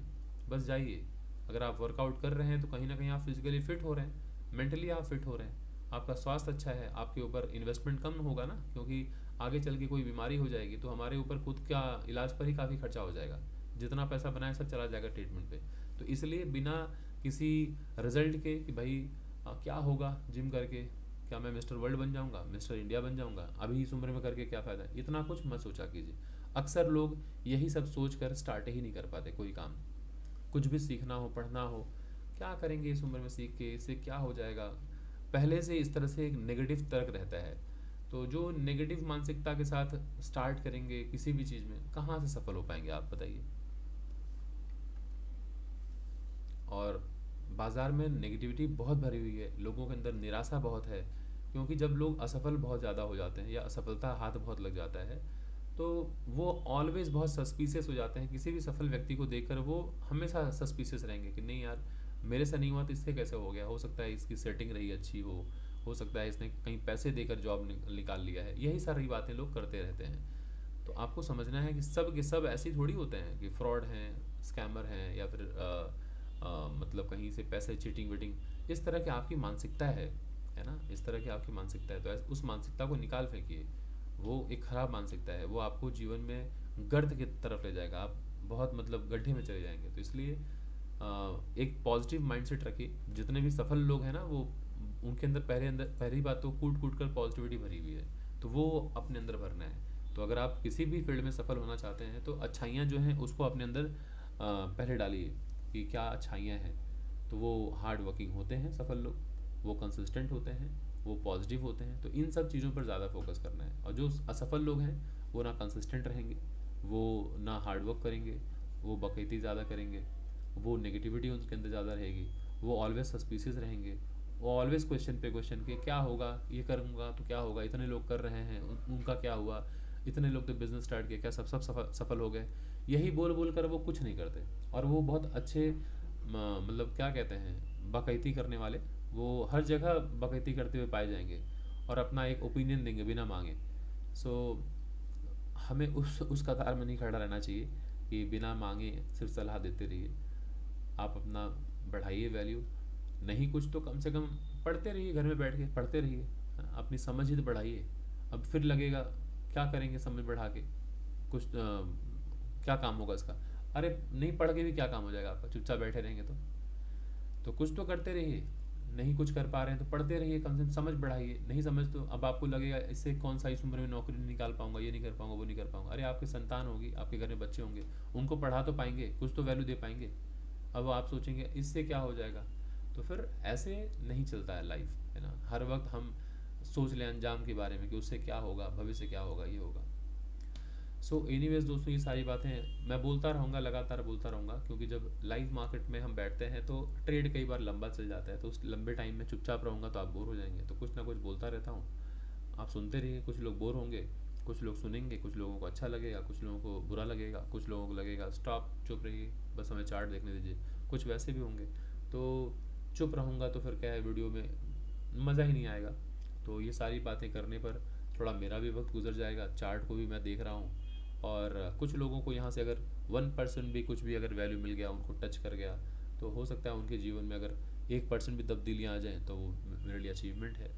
बस जाइए। अगर आप वर्कआउट कर रहे हैं तो कहीं ना कहीं आप फिजिकली फिट हो रहे हैं, मेंटली आप फिट हो रहे हैं, आपका स्वास्थ्य अच्छा है, आपके ऊपर इन्वेस्टमेंट कम होगा ना, क्योंकि आगे चल के कोई बीमारी हो जाएगी तो हमारे ऊपर खुद का इलाज पर ही काफ़ी खर्चा हो जाएगा, जितना पैसा बनाए सब चला जाएगा ट्रीटमेंट पे। तो इसलिए बिना किसी रिजल्ट के कि भाई क्या होगा जिम करके, क्या मैं मिस्टर वर्ल्ड बन जाऊंगा, मिस्टर इंडिया बन जाऊंगा, अभी इस उम्र में करके क्या फ़ायदा, इतना कुछ मत सोचा कीजिए। अक्सर लोग यही सब सोच कर स्टार्ट ही नहीं कर पाते कोई काम। कुछ भी सीखना हो, पढ़ना हो, क्या करेंगे इस उम्र में सीख के, इससे क्या हो जाएगा, पहले से इस तरह से एक नेगेटिव तर्क रहता है। तो जो नेगेटिव मानसिकता के साथ स्टार्ट करेंगे किसी भी चीज़ में, कहाँ से सफल हो पाएंगे आप बताइए। और बाज़ार में नेगेटिविटी बहुत भरी हुई है, लोगों के अंदर निराशा बहुत है, क्योंकि जब लोग असफल बहुत ज़्यादा हो जाते हैं या असफलता हाथ बहुत लग जाता है, तो वो ऑलवेज बहुत सस्पिशियस हो जाते हैं। किसी भी सफल व्यक्ति को देखकर वो हमेशा सस्पिशियस रहेंगे कि नहीं यार, मेरे से नहीं हुआ तो इससे कैसे हो गया, हो सकता है इसकी सेटिंग रही अच्छी हो सकता है इसने कहीं पैसे देकर जॉब निकाल लिया है, यही सारी बातें लोग करते रहते हैं। तो आपको समझना है कि सब के सब ऐसे थोड़ी होते हैं कि फ्रॉड हैं, स्कैमर हैं, या फिर मतलब कहीं से पैसे चीटिंग वीटिंग, इस तरह की आपकी मानसिकता है ना, इस तरह की आपकी मानसिकता है। तो उस मानसिकता को निकाल फेंकिए, वो एक ख़राब मानसिकता है, वो आपको जीवन में गर्त की तरफ ले जाएगा, आप बहुत मतलब गड्ढे में चले जाएंगे। तो इसलिए एक पॉजिटिव माइंडसेट रखिए। जितने भी सफल लोग हैं ना, वो उनके अंदर पहली बात तो कूट कूट कर पॉजिटिविटी भरी हुई है, तो वो अपने अंदर भरना है। तो अगर आप किसी भी फील्ड में सफल होना चाहते हैं तो अच्छाइयाँ जो हैं उसको अपने अंदर पहले डालिए कि क्या अच्छाइयाँ हैं। तो वो हार्ड वर्किंग होते हैं सफल लोग, वो कंसिस्टेंट होते हैं, वो पॉजिटिव होते हैं। तो इन सब चीज़ों पर ज़्यादा फोकस करना है। और जो असफल लोग हैं वो ना कंसिस्टेंट रहेंगे, वो ना हार्ड वर्क करेंगे, वो बकैती ज़्यादा करेंगे, वो नेगेटिविटी उनके अंदर ज़्यादा रहेगी, वो ऑलवेज सस्पिशियस रहेंगे, वो ऑलवेज क्वेश्चन पे क्वेश्चन के क्या होगा, ये करूँगा तो क्या होगा, इतने लोग कर रहे हैं उनका क्या हुआ, इतने लोग तो बिज़नेस स्टार्ट किया, क्या सब सफल हो गए। यही बोल बोल कर वो कुछ नहीं करते। और वो बहुत अच्छे मतलब क्या कहते हैं, बकैती करने वाले, वो हर जगह बकैती करते हुए पाए जाएंगे और अपना एक ओपिनियन देंगे बिना मांगे। सो हमें उस कतार में नहीं खड़ा रहना चाहिए कि बिना मांगे सिर्फ सलाह देते रहिए। आप अपना बढ़ाइए वैल्यू, नहीं कुछ तो कम से कम पढ़ते रहिए, घर में बैठ के पढ़ते रहिए, अपनी समझ ही तो बढ़ाइए। अब फिर लगेगा क्या करेंगे समझ बढ़ा के, कुछ क्या काम होगा इसका। अरे नहीं पढ़ के भी क्या काम हो जाएगा आपका, चुपचाप बैठे रहेंगे तो कुछ तो करते रहिए। नहीं कुछ कर पा रहे हैं तो पढ़ते रहिए, कम से कम समझ बढ़ाइए। नहीं समझ तो अब आपको लगेगा इससे कौन सा इस उम्र में नौकरी नहीं निकाल पाऊंगा, ये नहीं कर पाऊंगा, वो नहीं कर पाऊंगा। अरे आपकी संतान होगी, आपके घर में बच्चे होंगे, उनको पढ़ा तो पाएंगे, कुछ तो वैल्यू दे पाएंगे। अब आप सोचेंगे इससे क्या हो जाएगा, तो फिर ऐसे नहीं चलता है लाइफ, है ना। हर वक्त हम सोच लें अंजाम के बारे में कि उससे क्या होगा, भविष्य क्या होगा, ये होगा। सो एनीवेज दोस्तों, ये सारी बातें मैं बोलता रहूँगा, लगातार बोलता रहूँगा, क्योंकि जब लाइव मार्केट में हम बैठते हैं तो ट्रेड कई बार लंबा चल जाता है। तो उस लंबे टाइम में चुपचाप रहूँगा तो आप बोर हो जाएंगे। तो कुछ ना कुछ बोलता रहता हूँ, आप सुनते रहिए। कुछ लोग बोर होंगे, कुछ लोग सुनेंगे, कुछ लोगों को अच्छा लगेगा, कुछ लोगों को बुरा लगेगा, कुछ लोगों को लगेगा स्टॉप चुप रहिए, बस हमें चार्ट देखने दीजिए। कुछ वैसे भी होंगे। तो चुप रहूँगा तो फिर क्या है, वीडियो में मज़ा ही नहीं आएगा। तो ये सारी बातें करने पर थोड़ा मेरा भी वक्त गुजर जाएगा, चार्ट को भी मैं देख रहा हूँ। और कुछ लोगों को यहाँ से अगर 1% भी कुछ भी अगर वैल्यू मिल गया, उनको टच कर गया, तो हो सकता है उनके जीवन में अगर 1% भी तब्दीलियाँ आ जाएँ तो वो मेरे लिए अचीवमेंट है।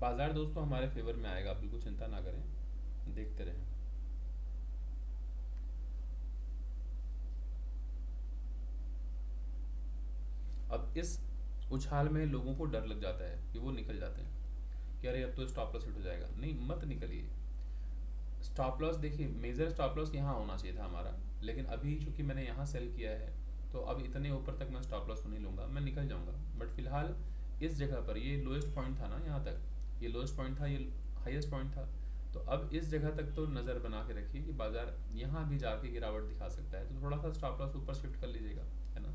बाजार दोस्तों हमारे फेवर में आएगा, आप बिल्कुल चिंता ना करें, देखते रहें। अब इस उछाल में लोगों को डर लग जाता है कि वो निकल जाते हैं कि अरे अब तो स्टॉप लॉस हिट हो जाएगा। नहीं, मत निकलिए। स्टॉप लॉस देखिए, मेजर स्टॉप लॉस यहाँ होना चाहिए था हमारा, लेकिन अभी चूंकि मैंने यहाँ सेल किया है तो अब इतने ऊपर तक मैं स्टॉप लॉस तो नहीं लूँगा, मैं निकल जाऊँगा। बट फिलहाल इस जगह पर, ये लोएस्ट पॉइंट था ना, यहाँ तक ये लोएस्ट पॉइंट था, ये हाईएस्ट पॉइंट था। तो अब इस जगह तक तो नज़र बना के रखिए कि बाजार यहाँ भी जाके गिरावट दिखा सकता है, तो थोड़ा सा स्टॉप लॉस ऊपर शिफ्ट कर लीजिएगा, है ना।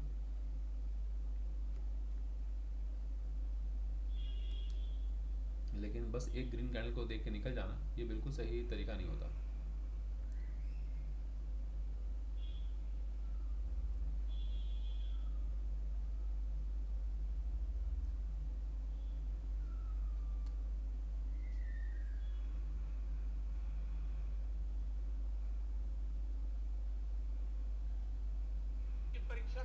लेकिन बस एक ग्रीन कैंडल को देख के निकल जाना, ये बिल्कुल सही तरीका नहीं होता। की परीक्षा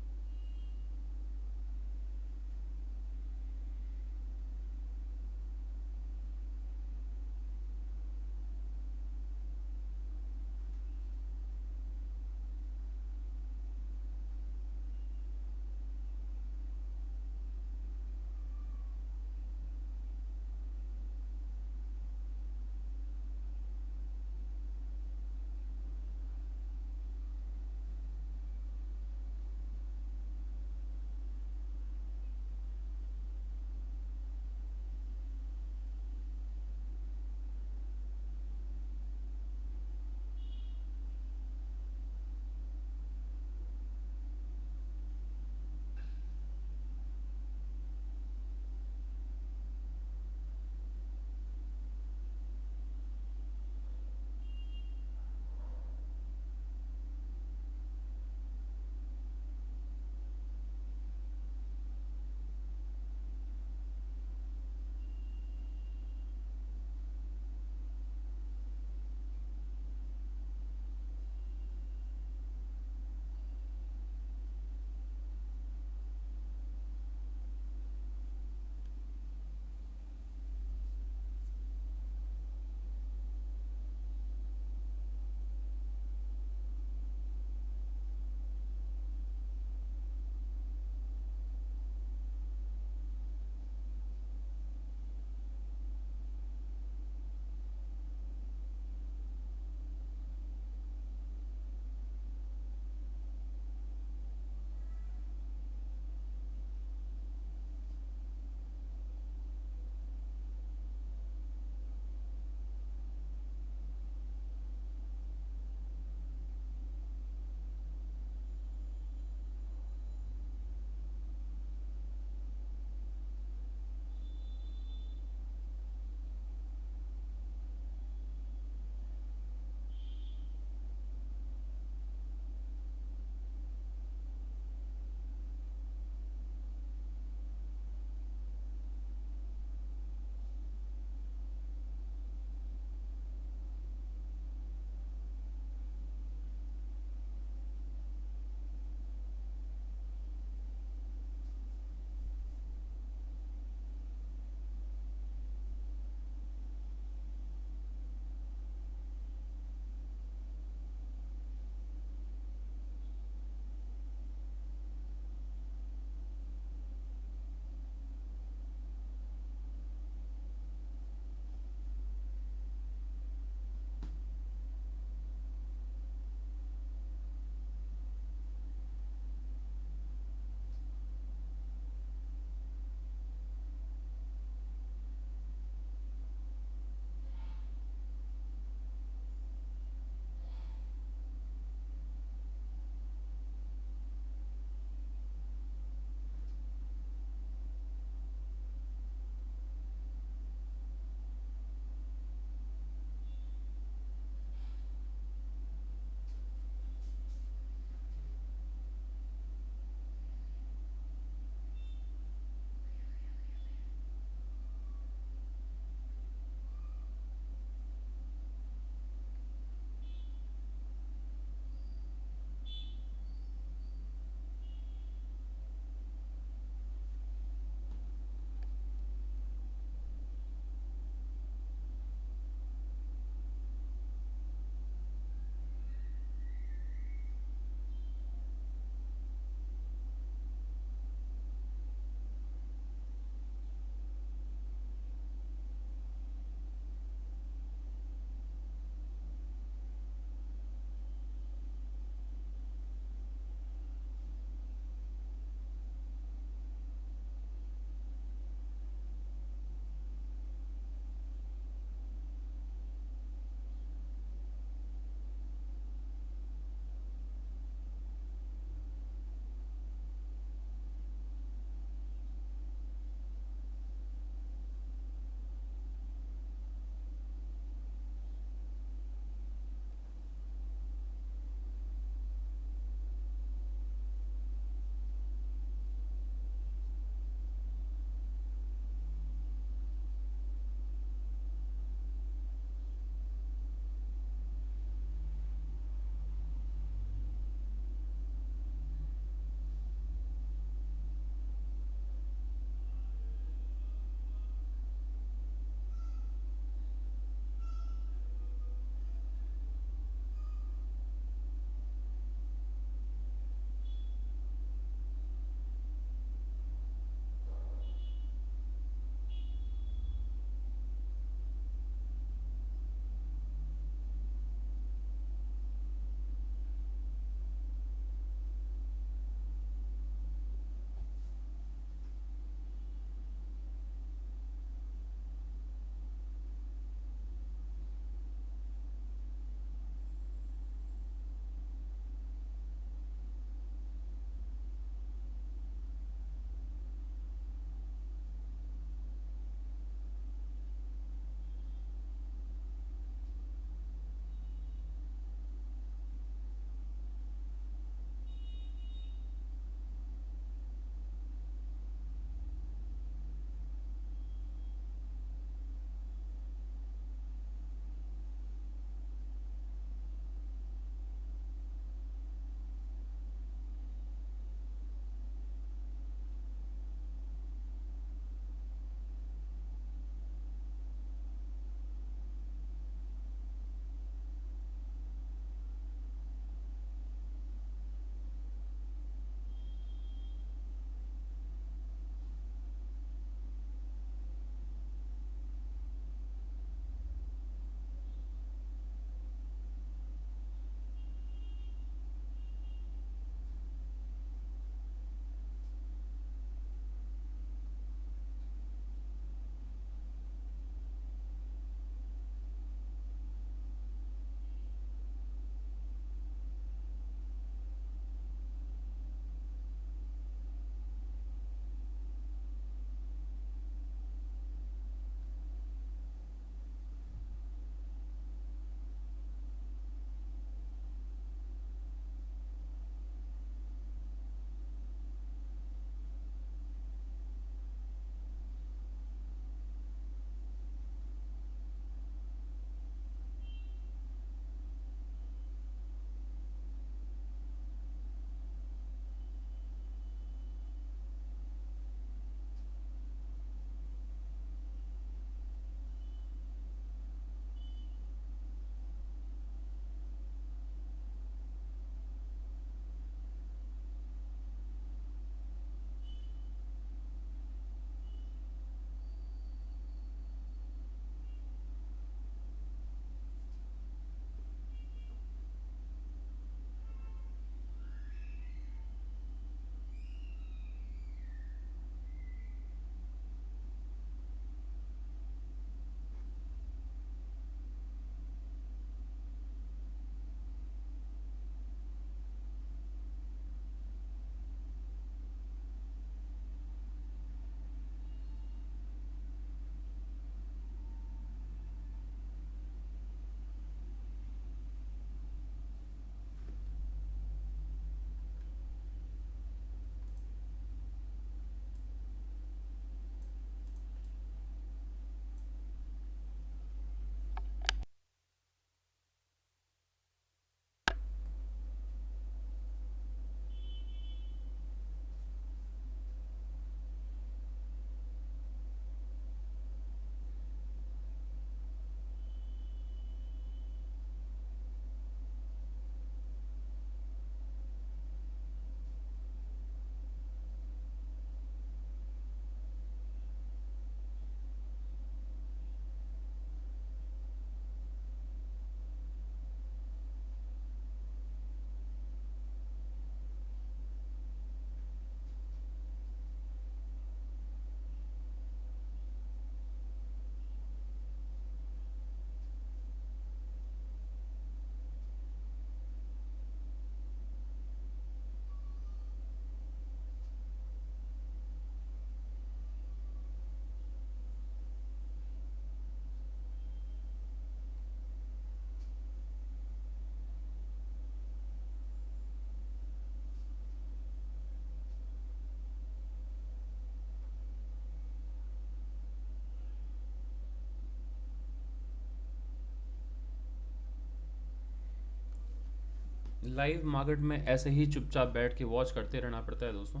लाइव मार्केट में ऐसे ही चुपचाप बैठ के वॉच करते रहना पड़ता है दोस्तों।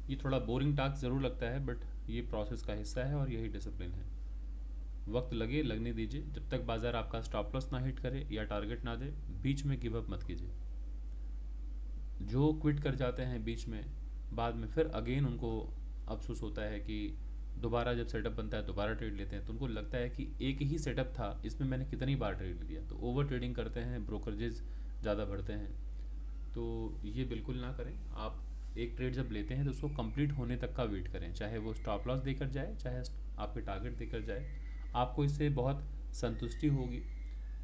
ये थोड़ा बोरिंग टास्क ज़रूर लगता है, बट ये प्रोसेस का हिस्सा है और यही डिसिप्लिन है। वक्त लगे लगने दीजिए, जब तक बाज़ार आपका स्टॉप लॉस ना हिट करे या टारगेट ना दे बीच में गिव अप मत कीजिए। जो क्विट कर जाते हैं बीच में, बाद में फिर अगेन उनको अफसोस होता है कि दोबारा जब सेटअप बनता है दोबारा ट्रेड लेते हैं तो उनको लगता है कि एक ही सेटअप था, इसमें मैंने कितनी बार ट्रेड लिया। तो ओवर ट्रेडिंग करते हैं, ब्रोकरेजेस ज़्यादा भरते हैं। तो ये बिल्कुल ना करें। आप एक ट्रेड जब लेते हैं तो उसको कंप्लीट होने तक का वेट करें, चाहे वो स्टॉप लॉस देकर जाए चाहे आपके टारगेट देकर जाए। आपको इससे बहुत संतुष्टि होगी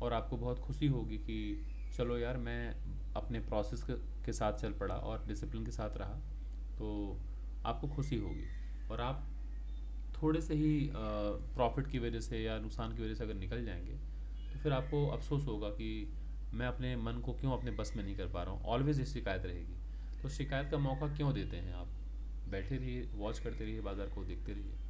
और आपको बहुत खुशी होगी कि चलो यार, मैं अपने प्रोसेस के साथ चल पड़ा और डिसिप्लिन के साथ रहा। तो आपको खुशी होगी। और आप थोड़े से ही प्रॉफिट की वजह से या नुकसान की वजह से अगर निकल जाएंगे तो फिर आपको अफसोस होगा कि मैं अपने मन को क्यों अपने बस में नहीं कर पा रहा हूँ। ऑलवेज ये शिकायत रहेगी। तो शिकायत का मौका क्यों देते हैं आप? बैठे रहिए, वॉच करते रहिए, बाज़ार को देखते रहिए।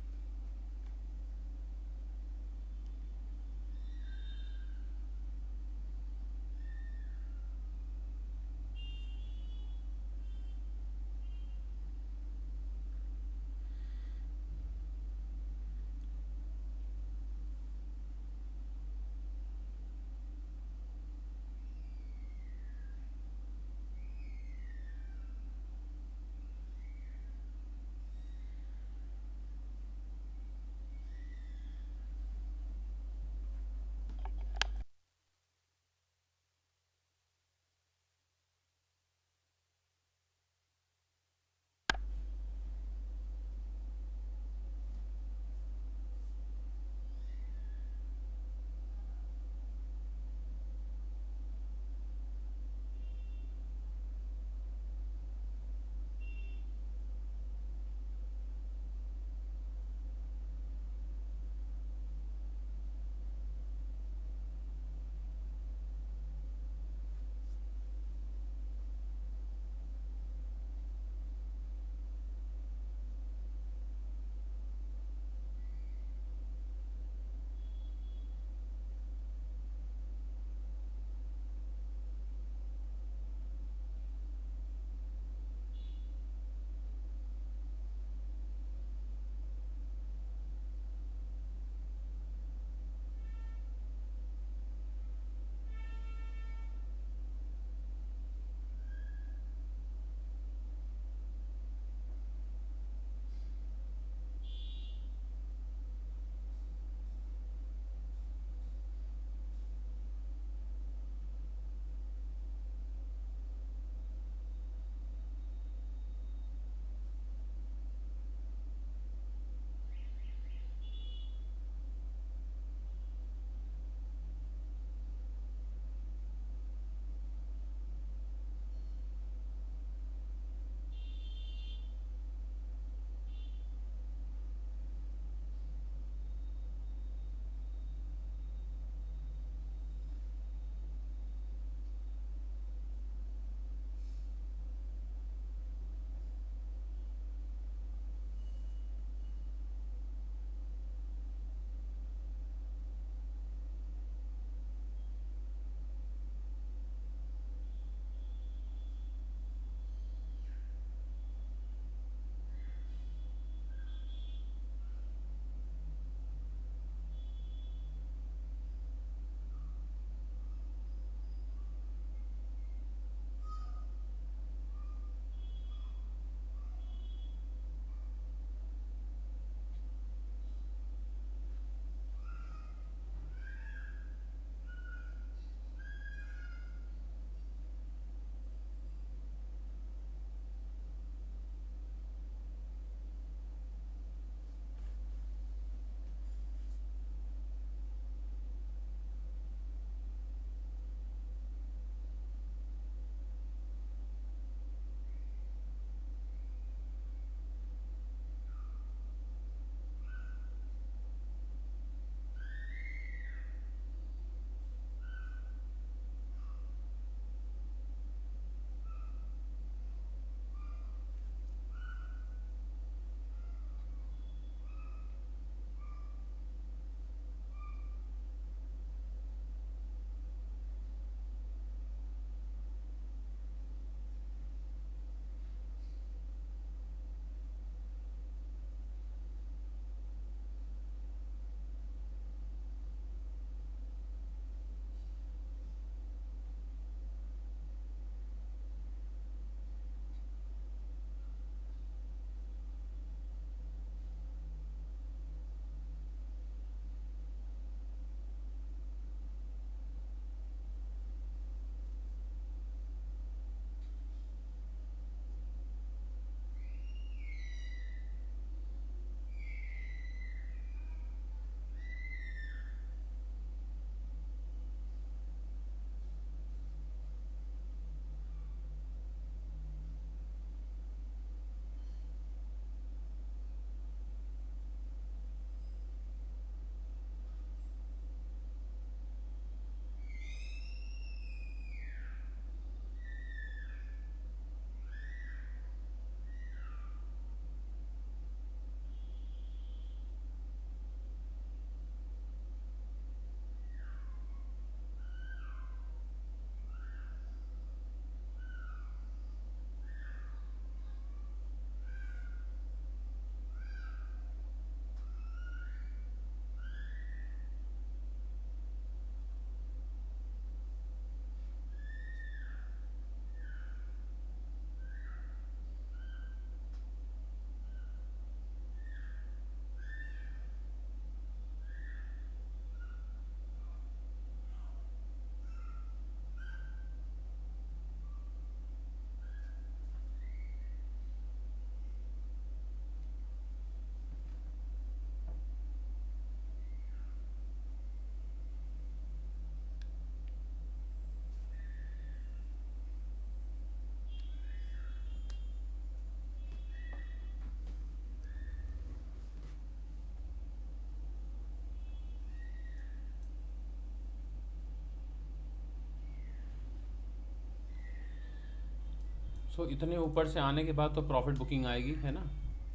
सो इतने ऊपर से आने के बाद तो प्रॉफिट बुकिंग आएगी, है ना।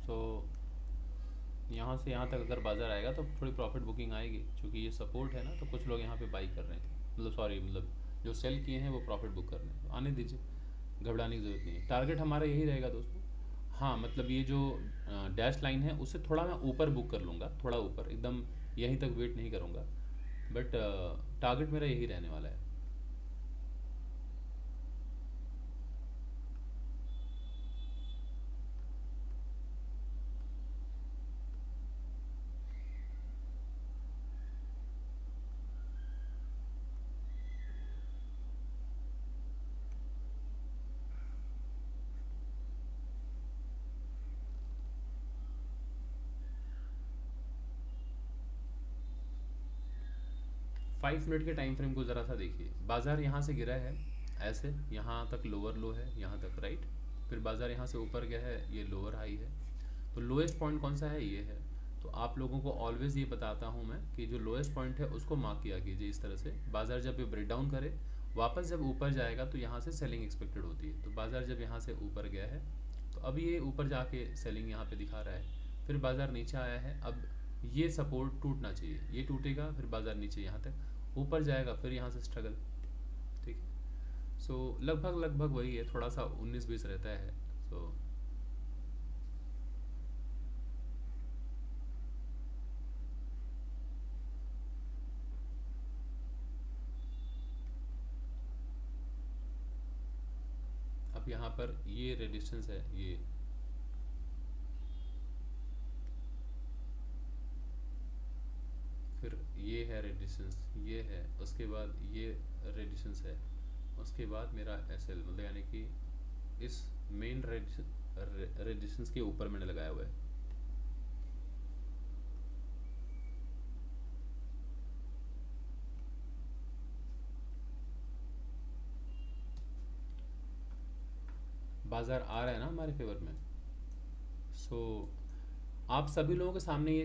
सो यहाँ से यहाँ तक अगर बाज़ार आएगा तो थोड़ी प्रॉफिट बुकिंग आएगी, क्योंकि ये सपोर्ट है ना, तो कुछ लोग यहाँ पे बाई कर रहे हैं, मतलब सॉरी, मतलब जो सेल किए हैं वो प्रॉफिट बुक कर रहे हैं, तो आने दीजिए, घबराने की ज़रूरत नहीं है। टारगेट हमारा यही रहेगा दोस्तों। हाँ, मतलब ये जो डैश लाइन है उससे थोड़ा मैं ऊपर बुक कर लूँगा, थोड़ा ऊपर, एकदम यहीं तक वेट नहीं करूँगा, बट टारगेट मेरा यही रहने वाला है। 5 मिनट के टाइम फ्रेम को ज़रा सा देखिए। बाज़ार यहाँ से गिरा है ऐसे, यहाँ तक लोअर लो है, यहाँ तक राइट, फिर बाज़ार यहाँ से ऊपर गया है, ये लोअर हाई है। तो लोएस्ट पॉइंट कौन सा है, ये है। तो आप लोगों को ऑलवेज़ ये बताता हूँ मैं कि जो लोएस्ट पॉइंट है उसको मार्क किया कीजिए इस तरह से। बाज़ार जब ये ब्रेक डाउन करे, वापस जब ऊपर जाएगा तो यहाँ से सेलिंग एक्सपेक्टेड होती है। तो बाज़ार जब यहाँ से ऊपर गया है तो अब ये ऊपर जाके सेलिंग यहाँ पे दिखा रहा है, फिर बाज़ार नीचे आया है। अब ये सपोर्ट टूटना चाहिए, ये टूटेगा, फिर बाज़ार नीचे यहाँ तक ऊपर जाएगा, फिर यहाँ से स्ट्रगल। ठीक है। सो लगभग लगभग वही है, थोड़ा सा 19-20 रहता है। सो अब यहाँ पर ये रेजिस्टेंस है, ये फिर ये है रेजिस्टेंस, ये है, उसके बाद ये रेजिस्टेंस है, उसके बाद मेरा एस एल, मतलब यानी कि इस मेन रेजिस्टेंस के ऊपर मैंने लगाया हुआ है। बाज़ार आ रहा है ना हमारे फेवर में। सो आप सभी लोगों के सामने ये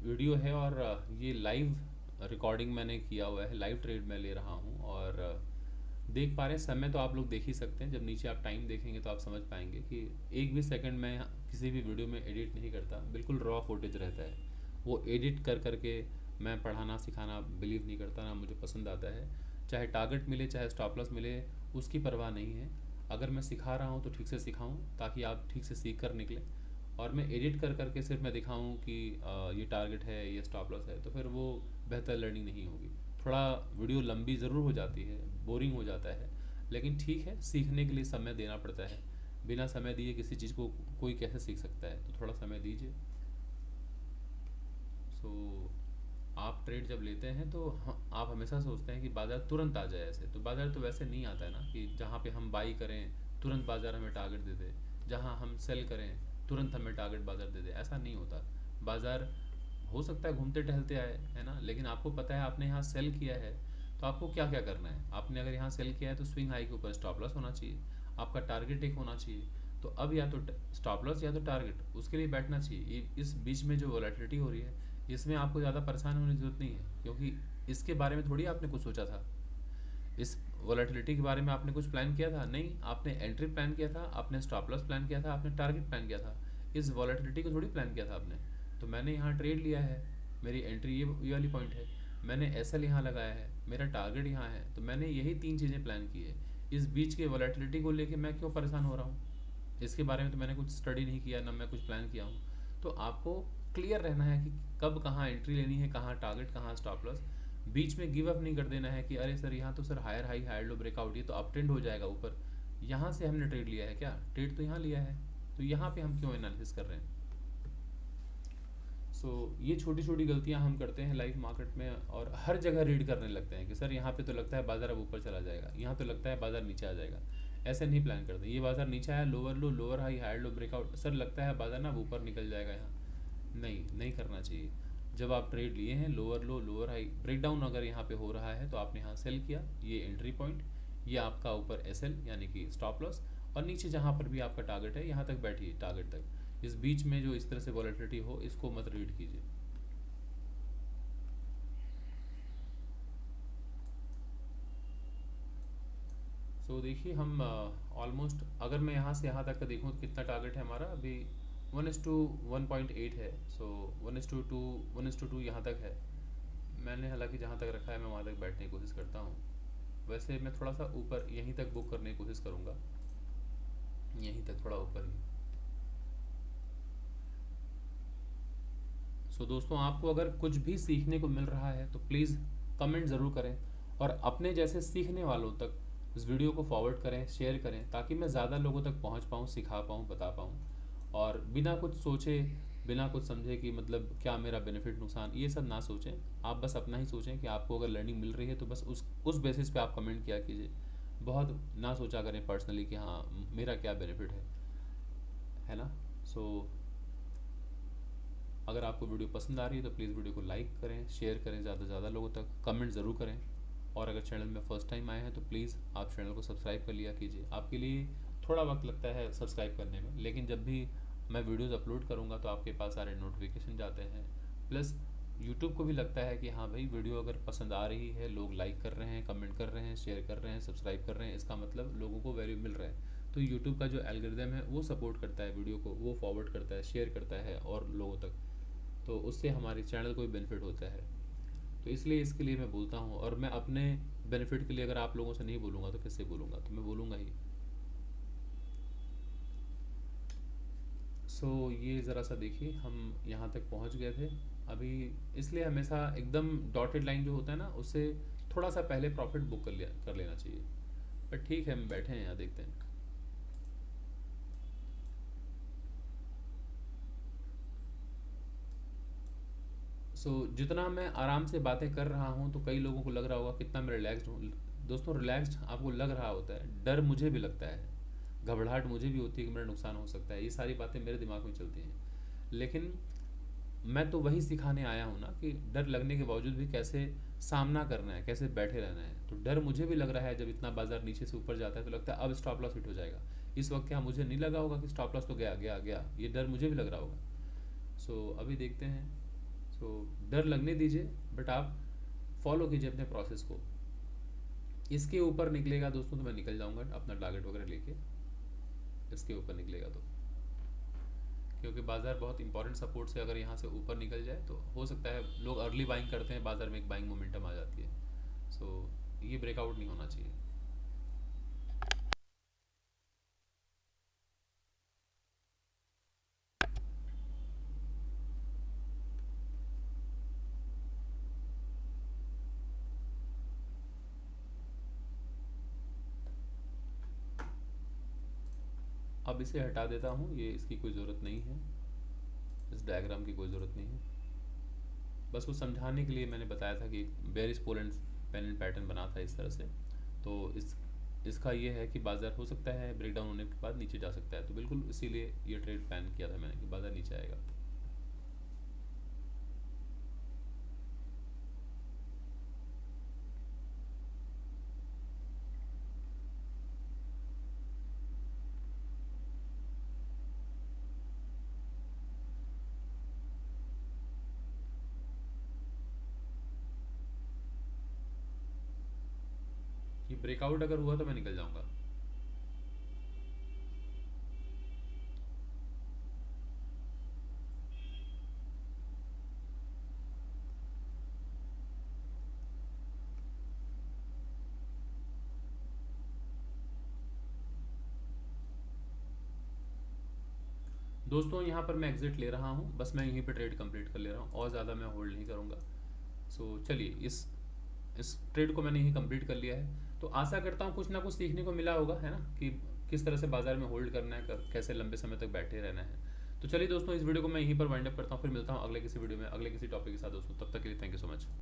वीडियो है, और ये लाइव रिकॉर्डिंग मैंने किया हुआ है, लाइव ट्रेड मैं ले रहा हूँ, और देख पा रहे हैं समय तो आप लोग देख ही सकते हैं। जब नीचे आप टाइम देखेंगे तो आप समझ पाएंगे कि एक भी सेकंड में किसी भी वीडियो में एडिट नहीं करता, बिल्कुल रॉ फुटेज रहता है। वो एडिट कर करके मैं पढ़ाना सिखाना बिलीव नहीं करता, ना मुझे पसंद आता है। चाहे टारगेट मिले चाहे स्टॉप लॉस मिले, उसकी परवाह नहीं है। अगर मैं सिखा रहा हूँ तो ठीक से सिखाऊँ ताकि आप ठीक से सीख कर निकलें, और मैं एडिट कर करके सिर्फ मैं दिखाऊं कि ये टारगेट है, ये स्टॉप लॉस है, तो फिर वो बेहतर लर्निंग नहीं होगी। थोड़ा वीडियो लंबी ज़रूर हो जाती है, बोरिंग हो जाता है, लेकिन ठीक है, सीखने के लिए समय देना पड़ता है। बिना समय दिए किसी चीज़ को कोई कैसे सीख सकता है, तो थोड़ा समय दीजिए। सो आप ट्रेड जब लेते हैं तो आप हमेशा सोचते हैं कि बाज़ार तुरंत आ जाए ऐसे, तो बाज़ार तो वैसे नहीं आता है ना, कि जहाँ पे हम बाई करें तुरंत बाज़ार हमें टारगेट दे दे, जहाँ हम सेल करें तुरंत हमें टारगेट बाज़ार दे दे, ऐसा नहीं होता। बाज़ार हो सकता है घूमते टहलते आए, है ना, लेकिन आपको पता है आपने यहाँ सेल किया है तो आपको क्या क्या करना है। आपने अगर यहाँ सेल किया है तो स्विंग हाई के ऊपर स्टॉप लॉस होना चाहिए, आपका टारगेट एक होना चाहिए। तो अब या तो स्टॉप लॉस या तो टारगेट, उसके लिए बैठना चाहिए। इस बीच में जो वॉलेटिलिटी हो रही है, इसमें आपको ज़्यादा परेशान होने की ज़रूरत नहीं है, क्योंकि इसके बारे में थोड़ी आपने कुछ सोचा था। इस वॉलेटिलिटी के बारे में आपने कुछ प्लान किया था? नहीं, आपने एंट्री प्लान किया था, आपने स्टॉप लॉस प्लान किया था, आपने टारगेट प्लान किया था। इस वॉलेटिलिटी को थोड़ी प्लान किया था आपने। तो मैंने यहाँ ट्रेड लिया है, मेरी एंट्री ये वाली पॉइंट है, मैंने एस एल यहाँ लगाया है, मेरा टारगेट यहाँ है, तो मैंने यही 3 चीज़ें प्लान की है। इस बीच के वॉलेटिलिटी को लेके मैं क्यों परेशान हो रहा हूँ? इसके बारे में तो मैंने कुछ स्टडी नहीं किया, ना मैं कुछ प्लान किया हूँ। तो आपको क्लियर रहना है कि कब कहाँ एंट्री लेनी है, कहाँ टारगेट, कहाँ स्टॉप लॉस। बीच में गिव अप नहीं कर देना है कि अरे सर यहाँ तो sir higher high higher low breakout, ये तो अप ट्रेंड हो जाएगा ऊपर, यहाँ से हमने ट्रेड लिया है क्या? ट्रेड तो यहाँ लिया है, तो यहाँ पे हम क्यों एनालिसिस कर रहे हैं? ये छोटी छोटी गलतियाँ हम करते हैं लाइव मार्केट में, और हर जगह रीड करने लगते हैं कि सर यहाँ पे तो लगता है बाज़ार अब ऊपर चला जाएगा, यहाँ तो लगता है बाज़ार नीचे आ जाएगा। ऐसे नहीं प्लान करते। ये बाज़ार नीचे आया, lower low, lower high, higher low breakout, sir लगता है बाज़ार ना अब ऊपर निकल जाएगा यहाँ। नहीं, नहीं करना चाहिए। जब आप ट्रेड लिए हैं, lower low, lower high, breakdown अगर यहाँ पे हो रहा है तो आपने यहाँ सेल किया, ये एंट्री पॉइंट, ये आपका ऊपर एस एल यानी कि स्टॉप लॉस, और नीचे जहाँ पर भी आपका टारगेट है यहाँ तक बैठिए, टारगेट तक। इस बीच में जो इस तरह से वॉलेटिलिटी हो, इसको मत रीड कीजिए। सो देखिए हम ऑलमोस्ट अगर मैं यहाँ से यहाँ तक का देखूँ तो कितना टारगेट है हमारा अभी 1:1.8 है। सो 1:2 यहाँ तक है। मैंने हालांकि जहाँ तक रखा है मैं वहाँ तक बैठने की कोशिश करता हूँ। वैसे मैं थोड़ा सा ऊपर यहीं तक बुक करने की कोशिश करूँगा, यहीं तक थोड़ा ऊपर ही। सो दोस्तों आपको अगर कुछ भी सीखने को मिल रहा है तो प्लीज़ कमेंट ज़रूर करें और अपने जैसे सीखने वालों तक इस वीडियो को फॉरवर्ड करें, शेयर करें, ताकि मैं ज़्यादा लोगों तक पहुंच पाऊँ, सिखा पाऊँ, बता पाऊँ। और बिना कुछ सोचे, बिना कुछ समझे कि मतलब क्या मेरा बेनिफिट नुकसान, ये सब ना सोचें। आप बस अपना ही सोचें कि आपको अगर लर्निंग मिल रही है तो बस उस बेसिस पे आप कमेंट किया कीजिए। बहुत ना सोचा करें पर्सनली कि हाँ मेरा क्या बेनिफिट है ना। सो अगर आपको वीडियो पसंद आ रही है तो प्लीज़ वीडियो को लाइक करें, शेयर करें ज़्यादा से ज़्यादा लोगों तक, कमेंट ज़रूर करें। और अगर चैनल में फ़र्स्ट टाइम आए हैं तो प्लीज़ आप चैनल को सब्सक्राइब कर लिया कीजिए। आपके लिए थोड़ा वक्त लगता है सब्सक्राइब करने में, लेकिन जब भी मैं वीडियोज़ अपलोड करूँगा तो आपके पास सारे नोटिफिकेशन जाते हैं। प्लस यूट्यूब को भी लगता है कि हाँ भाई वीडियो अगर पसंद आ रही है, लोग लाइक कर रहे हैं, कमेंट कर रहे हैं, शेयर कर रहे हैं, सब्सक्राइब कर रहे हैं, इसका मतलब लोगों को वैल्यू मिल रहा है। तो यूट्यूब का जो एल्गोरिदम है वो सपोर्ट करता है वीडियो को, वो फॉरवर्ड करता है, शेयर करता है और लोगों तक। तो उससे हमारे चैनल को भी बेनिफिट होता है। तो इसलिए इसके लिए मैं बोलता हूँ, और मैं अपने बेनिफिट के लिए अगर आप लोगों से नहीं बोलूँगा तो किससे बोलूँगा, तो मैं बोलूँगा ही। सो ये ज़रा सा देखिए हम यहाँ तक पहुँच गए थे अभी। इसलिए हमेशा एकदम डॉटेड लाइन जो होता है ना उससे थोड़ा सा पहले प्रॉफिट बुक कर लेना चाहिए। पर ठीक है, हम बैठे हैं यहाँ, देखते हैं। जितना मैं आराम से बातें कर रहा हूँ तो कई लोगों को लग रहा होगा कितना मैं रिलैक्स्ड हूँ। दोस्तों रिलैक्स्ड आपको लग रहा होता है, डर मुझे भी लगता है, घबराहट मुझे भी होती है कि मेरा नुकसान हो सकता है, ये सारी बातें मेरे दिमाग में चलती हैं। लेकिन मैं तो वही सिखाने आया हूँ ना कि डर लगने के बावजूद भी कैसे सामना करना है, कैसे बैठे रहना है। तो डर मुझे भी लग रहा है, जब इतना बाजार नीचे से ऊपर जाता है तो लगता है अब स्टॉप लॉस हिट हो जाएगा। इस वक्त क्या मुझे नहीं लगा होगा कि स्टॉप लॉस तो गया गया गया, ये डर मुझे भी लग रहा होगा। अभी देखते हैं। डर लगने दीजिए, बट आप फॉलो कीजिए अपने प्रोसेस को। इसके ऊपर निकलेगा दोस्तों तो मैं निकल जाऊंगा अपना टारगेट वगैरह लेके। इसके ऊपर निकलेगा तो, क्योंकि बाजार बहुत इंपॉर्टेंट सपोर्ट से अगर यहाँ से ऊपर निकल जाए तो हो सकता है, लोग अर्ली बाइंग करते हैं, बाजार में एक बाइंग मोमेंटम आ जाती है। ये ब्रेकआउट नहीं होना चाहिए। अब इसे हटा देता हूँ, ये इसकी कोई ज़रूरत नहीं है, इस डायग्राम की कोई ज़रूरत नहीं है। बस वो समझाने के लिए मैंने बताया था कि bearish pole and pennant pattern था इस तरह से। तो इसका ये है कि बाज़ार हो सकता है ब्रेकडाउन होने के बाद नीचे जा सकता है, तो बिल्कुल इसीलिए ये ट्रेड प्लान किया था मैंने कि बाज़ार नीचे आएगा। ये ब्रेकआउट अगर हुआ तो मैं निकल जाऊंगा। दोस्तों यहाँ पर मैं एग्जिट ले रहा हूँ, बस मैं यहीं पे ट्रेड कंप्लीट कर ले रहा हूँ, और ज़्यादा मैं होल्ड नहीं करूँगा। चलिए इस ट्रेड को मैंने यहीं कंप्लीट कर लिया है। तो आशा करता हूँ कुछ ना कुछ सीखने को मिला होगा, है ना, कि किस तरह से बाजार में होल्ड करना है, कैसे लंबे समय तक बैठे रहना है। तो चलिए दोस्तों, इस वीडियो को मैं यहीं पर वाइंड अप करता हूँ, फिर मिलता हूँ अगले किसी वीडियो में अगले किसी टॉपिक के साथ दोस्तों। तब तक के लिए थैंक यू सो मच।